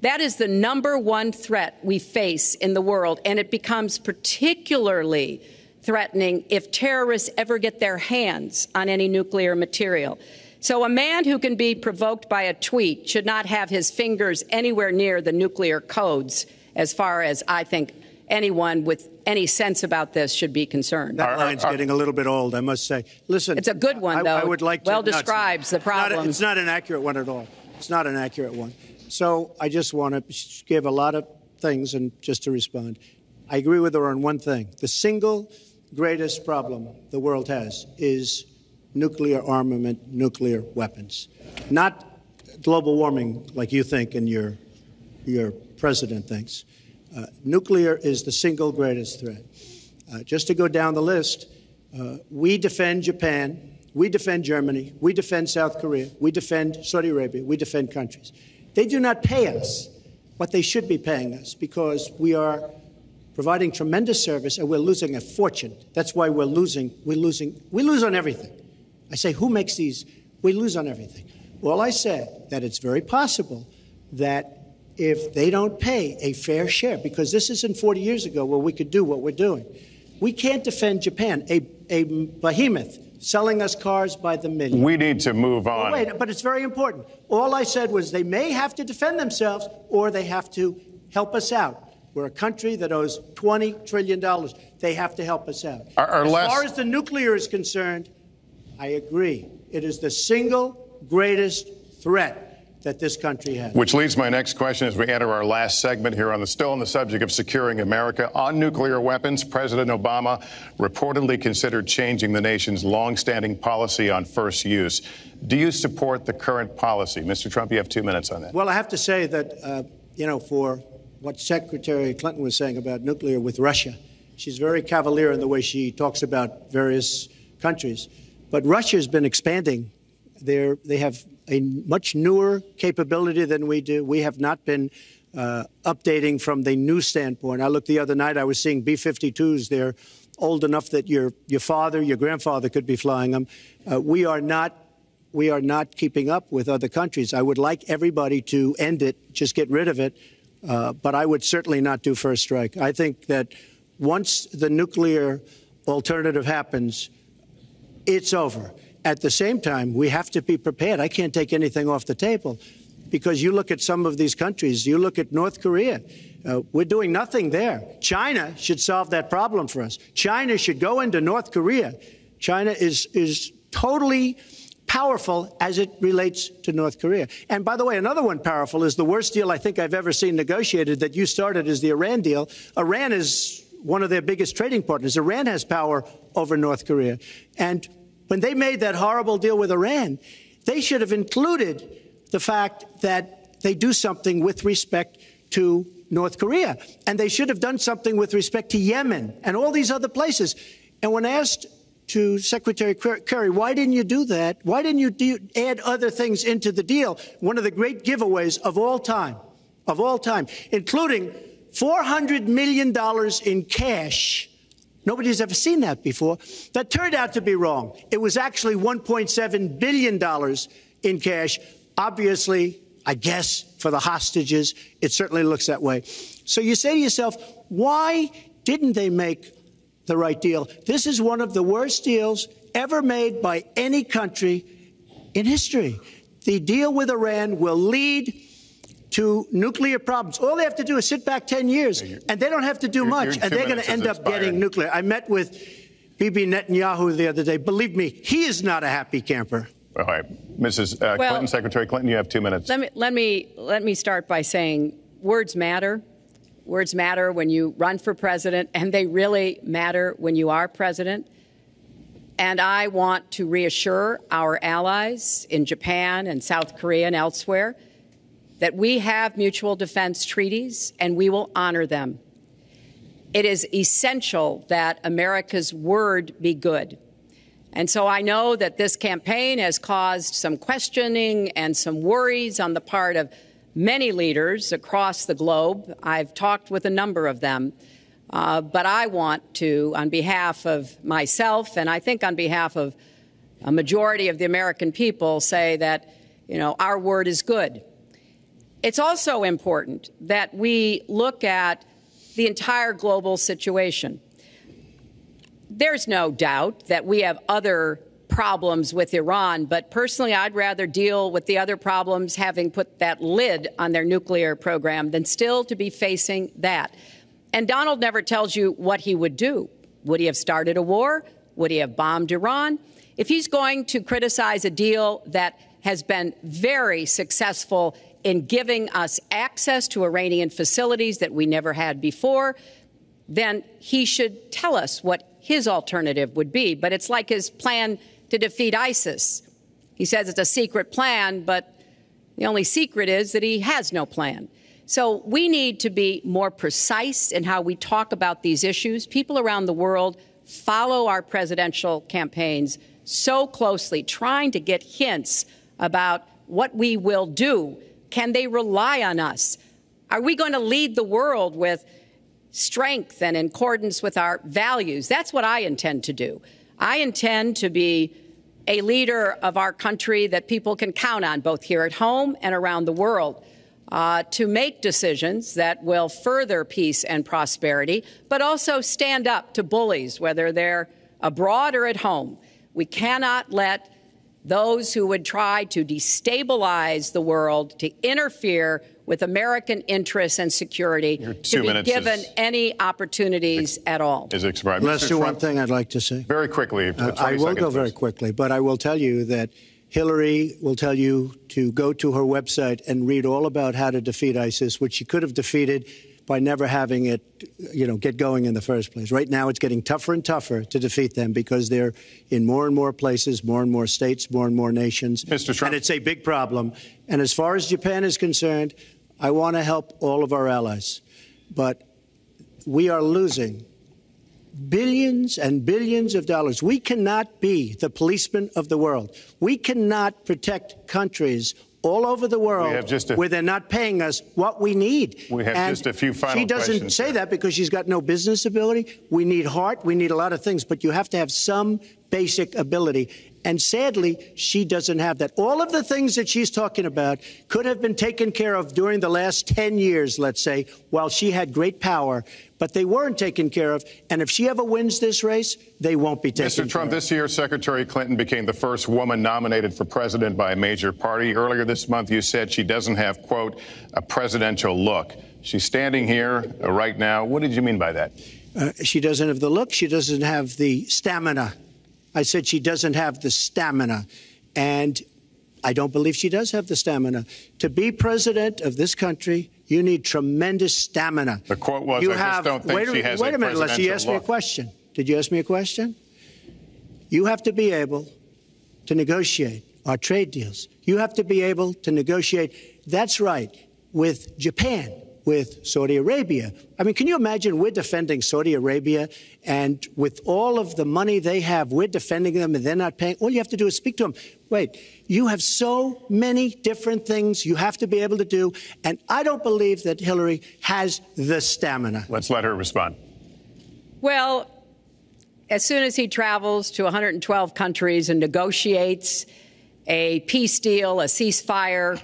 That is the #1 threat we face in the world, and it becomes particularly threatening if terrorists ever get their hands on any nuclear material. So a man who can be provoked by a tweet should not have his fingers anywhere near the nuclear codes, as far as I think anyone with any sense about this should be concerned. That line's getting a little bit old, I must say. Listen, it's a good one, though. I would like to, well describes the problem. It's not an accurate one at all. It's not an accurate one. So I just want to give a lot of things, and just to respond, I agree with her on one thing. The single greatest problem the world has is nuclear armament, nuclear weapons, not global warming like you think and your president thinks. Nuclear is the single greatest threat. Just to go down the list, we defend Japan, we defend Germany, we defend South Korea, we defend Saudi Arabia, we defend countries. They do not pay us what they should be paying us because we are providing tremendous service and we're losing a fortune. That's why we're losing. We lose on everything. I say, who makes these? We lose on everything. Well, I said that it's very possible that if they don't pay a fair share, because this isn't 40 years ago where we could do what we're doing. We can't defend Japan, a behemoth selling us cars by the million. We need to move on. Wait, but it's very important. All I said was they may have to defend themselves or they have to help us out. We're a country that owes $20 trillion. They have to help us out. As far as the nuclear is concerned, I agree. It is the single greatest threat that this country has. Which leads my next question as we enter our last segment here still on the subject of securing America. On nuclear weapons, President Obama reportedly considered changing the nation's longstanding policy on first use. Do you support the current policy? Mr. Trump, you have 2 minutes on that. Well, I have to say that, for what Secretary Clinton was saying about nuclear with Russia, she's very cavalier in the way she talks about various countries. But Russia has been expanding. They have a much newer capability than we do. We have not been updating from the new standpoint. I looked the other night, I was seeing B-52s. They're old enough that your father, your grandfather could be flying them. We are not we are not keeping up with other countries. I would like everybody to end it, just get rid of it, but I would certainly not do first strike. I think that once the nuclear alternative happens, it's over. At the same time, we have to be prepared. I can't take anything off the table because you look at some of these countries, you look at North Korea, we're doing nothing there. China should solve that problem for us. China should go into North Korea. China is totally powerful as it relates to North Korea. And by the way, another one powerful is the worst deal I think I've ever seen negotiated that you started is the Iran deal. Iran is one of their biggest trading partners. Iran has power over North Korea. And when they made that horrible deal with Iran, they should have included the fact that they do something with respect to North Korea. And they should have done something with respect to Yemen and all these other places. And when asked to Secretary Kerry, why didn't you do that? Why didn't you add other things into the deal? One of the great giveaways of all time, including $400 million in cash. Nobody's ever seen that before. That turned out to be wrong. It was actually $1.7 billion in cash. Obviously, I guess, for the hostages, it certainly looks that way. So you say to yourself, why didn't they make the right deal? This is one of the worst deals ever made by any country in history. The deal with Iran will lead to nuclear problems. All they have to do is sit back 10 years, and they don't have to do much, and they're going to end up getting nuclear. I met with Bibi Netanyahu the other day. Believe me, he is not a happy camper. All right. Mrs. Clinton, Secretary Clinton, you have 2 minutes. Let me start by saying words matter. Words matter when you run for president, and they really matter when you are president. And I want to reassure our allies in Japan and South Korea and elsewhere that we have mutual defense treaties and we will honor them. It is essential that America's word be good. And so I know that this campaign has caused some questioning and some worries on the part of many leaders across the globe. I've talked with a number of them. But I want to, on behalf of myself and I think on behalf of a majority of the American people, say that, our word is good. It's also important that we look at the entire global situation. There's no doubt that we have other problems with Iran, but personally, I'd rather deal with the other problems having put that lid on their nuclear program than still to be facing that. And Donald never tells you what he would do. Would he have started a war? Would he have bombed Iran? If he's going to criticize a deal that has been very successful in giving us access to Iranian facilities that we never had before, then he should tell us what his alternative would be. But it's like his plan to defeat ISIS. He says it's a secret plan, but the only secret is that he has no plan. So we need to be more precise in how we talk about these issues. People around the world follow our presidential campaigns so closely, trying to get hints about what we will do. Can they rely on us? Are we going to lead the world with strength and in accordance with our values? That's what I intend to do. I intend to be a leader of our country that people can count on, both here at home and around the world, to make decisions that will further peace and prosperity, but also stand up to bullies, whether they're abroad or at home. We cannot let those who would try to destabilize the world, to interfere with American interests and security, to be given any opportunities at all. Let's do one thing I'd like to say. Very quickly. I will go very quickly, but I will tell you that Hillary will tell you to go to her website and read all about how to defeat ISIS, which she could have defeated by never having it, get going in the first place. Right now, it's getting tougher and tougher to defeat them because they're in more and more places, more and more states, more and more nations. Mr. Trump. And it's a big problem. And as far as Japan is concerned, I want to help all of our allies. But we are losing billions and billions of dollars. We cannot be the policeman of the world. We cannot protect countries all over the world where they're not paying us what we need. We have just a few final questions. She doesn't say that because she's got no business ability. We need heart. We need a lot of things. But you have to have some basic ability. And sadly, she doesn't have that. All of the things that she's talking about could have been taken care of during the last 10 years, let's say, while she had great power, but they weren't taken care of. And if she ever wins this race, they won't be taken care of. Mr. Trump, this year, Secretary Clinton became the first woman nominated for president by a major party. Earlier this month, you said she doesn't have, quote, a presidential look. She's standing here right now. What did you mean by that? She doesn't have the look. She doesn't have the stamina. I said she doesn't have the stamina. And I don't believe she does have the stamina. To be president of this country, you need tremendous stamina. The quote was, I just don't think she has a presidential look. Wait a minute, Leslie, you asked me a question. Did you ask me a question? You have to be able to negotiate our trade deals. You have to be able to negotiate, that's right, with Japan, with Saudi Arabia. I mean, can you imagine we're defending Saudi Arabia, and with all of the money they have, we're defending them and they're not paying? All you have to do is speak to them. Wait, you have so many different things you have to be able to do, and I don't believe that Hillary has the stamina. Let's let her respond. Well, as soon as he travels to 112 countries and negotiates a peace deal, a ceasefire,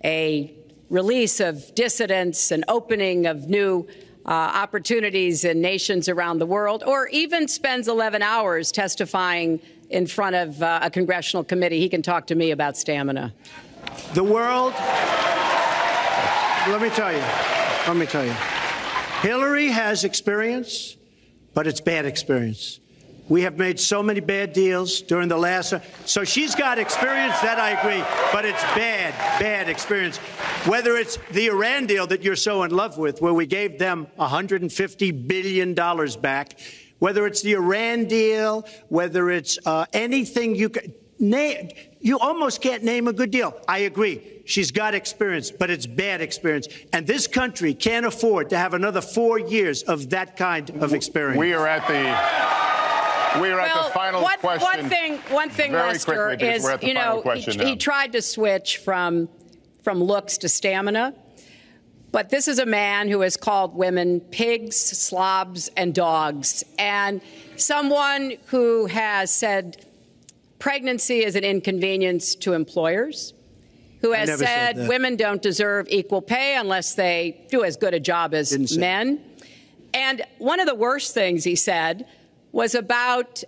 a release of dissidents, an opening of new opportunities in nations around the world, or even spends 11 hours testifying in front of a congressional committee, he can talk to me about stamina. The world, let me tell you, Hillary has experience, but it's bad experience. We have made so many bad deals during the last. So she's got experience, that I agree, but it's bad experience. Whether it's the Iran deal that you're so in love with, where we gave them $150 billion back, whether it's the Iran deal, whether it's anything you can name, you almost can't name a good deal. I agree. She's got experience, but it's bad experience. And this country can't afford to have another 4 years of that kind of experience. We are at the final question. One thing, Lester, is, you know, he tried to switch from looks to stamina. But this is a man who has called women pigs, slobs, and dogs, and someone who has said pregnancy is an inconvenience to employers, who has said women don't deserve equal pay unless they do as good a job as men. And one of the worst things he said was about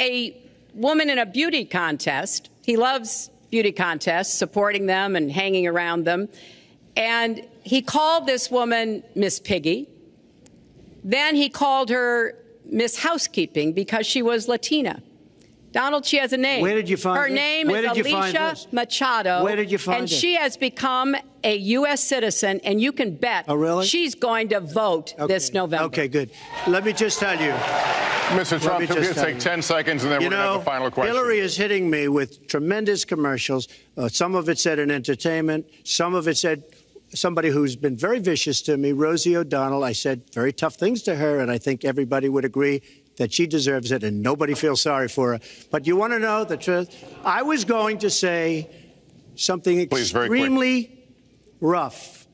a woman in a beauty contest. He loves beauty contests, supporting them and hanging around them. And he called this woman Miss Piggy. Then he called her Miss Housekeeping because she was Latina. Donald, she has a name. Where did you find her name is Alicia Machado. Where did you find and she has become a U.S. citizen, and you can bet she's going to vote this November. Okay, good. Let me just tell you. Mr. Trump, we're going to take 10 seconds, and then we're going to have a final question. Hillary is hitting me with tremendous commercials. Some of it said in entertainment. Some of it said somebody who's been very vicious to me, Rosie O'Donnell. I said very tough things to her, and I think everybody would agree that she deserves it, and nobody feels sorry for her. But you want to know the truth? I was going to say something extremely rough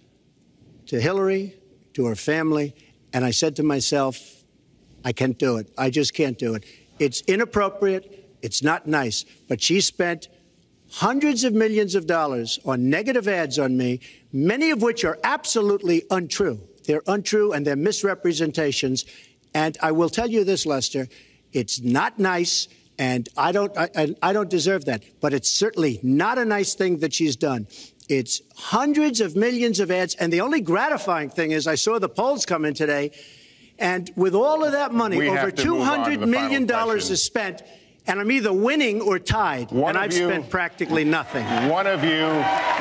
to Hillary, to her family, and I said to myself, I can't do it. I just can't do it. It's inappropriate. It's not nice. But she spent hundreds of millions of dollars on negative ads on me, many of which are absolutely untrue. They're untrue, and they're misrepresentations. And I will tell you this, Lester, it's not nice, and I don't deserve that. But it's certainly not a nice thing that she's done. It's hundreds of millions of ads, and the only gratifying thing is I saw the polls come in today, and with all of that money, over $200 million is spent, and I'm either winning or tied, and I've spent practically nothing. One of you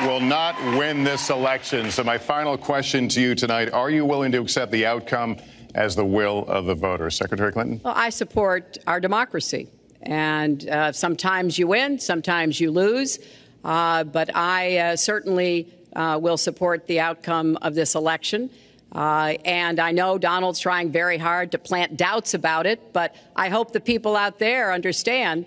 will not win this election. So my final question to you tonight, are you willing to accept the outcome as the will of the voters? Secretary Clinton? Well, I support our democracy. And sometimes you win, sometimes you lose. But I certainly will support the outcome of this election. And I know Donald's trying very hard to plant doubts about it, but I hope the people out there understand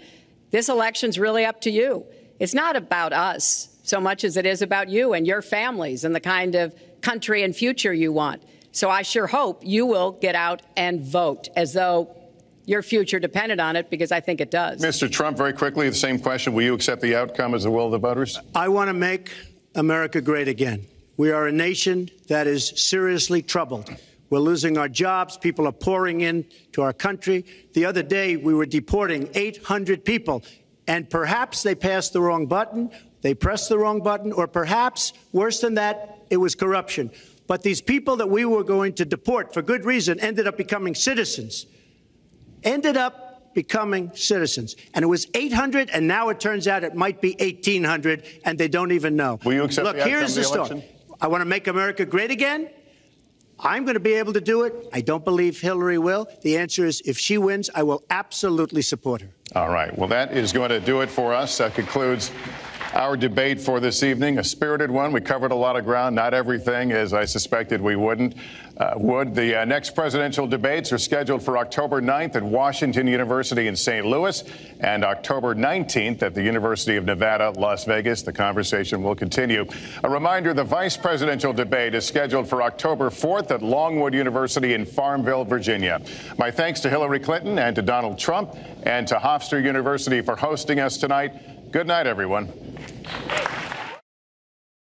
this election's really up to you. It's not about us so much as it is about you and your families and the kind of country and future you want. So I sure hope you will get out and vote as though your future depended on it, because I think it does. Mr. Trump, very quickly, the same question. Will you accept the outcome as the will of the voters? I want to make America great again. We are a nation that is seriously troubled. We're losing our jobs. People are pouring into our country. The other day, we were deporting 800 people, and perhaps they passed the wrong button, they pressed the wrong button, or perhaps, worse than that, it was corruption. But these people that we were going to deport for good reason ended up becoming citizens. And it was 800, and now it turns out it might be 1,800, and they don't even know. Will you accept Look, the outcome here's the of the story. election? I want to make America great again. I'm going to be able to do it. I don't believe Hillary will. The answer is, if she wins, I will absolutely support her. All right. Well, that is going to do it for us. That concludes our debate for this evening, a spirited one. We covered a lot of ground, not everything, as I suspected we would. The next presidential debates are scheduled for October 9th at Washington University in St. Louis and October 19th at the University of Nevada, Las Vegas. The conversation will continue. A reminder, the vice presidential debate is scheduled for October 4th at Longwood University in Farmville, Virginia. My thanks to Hillary Clinton and to Donald Trump and to Hofstra University for hosting us tonight. Good night, everyone.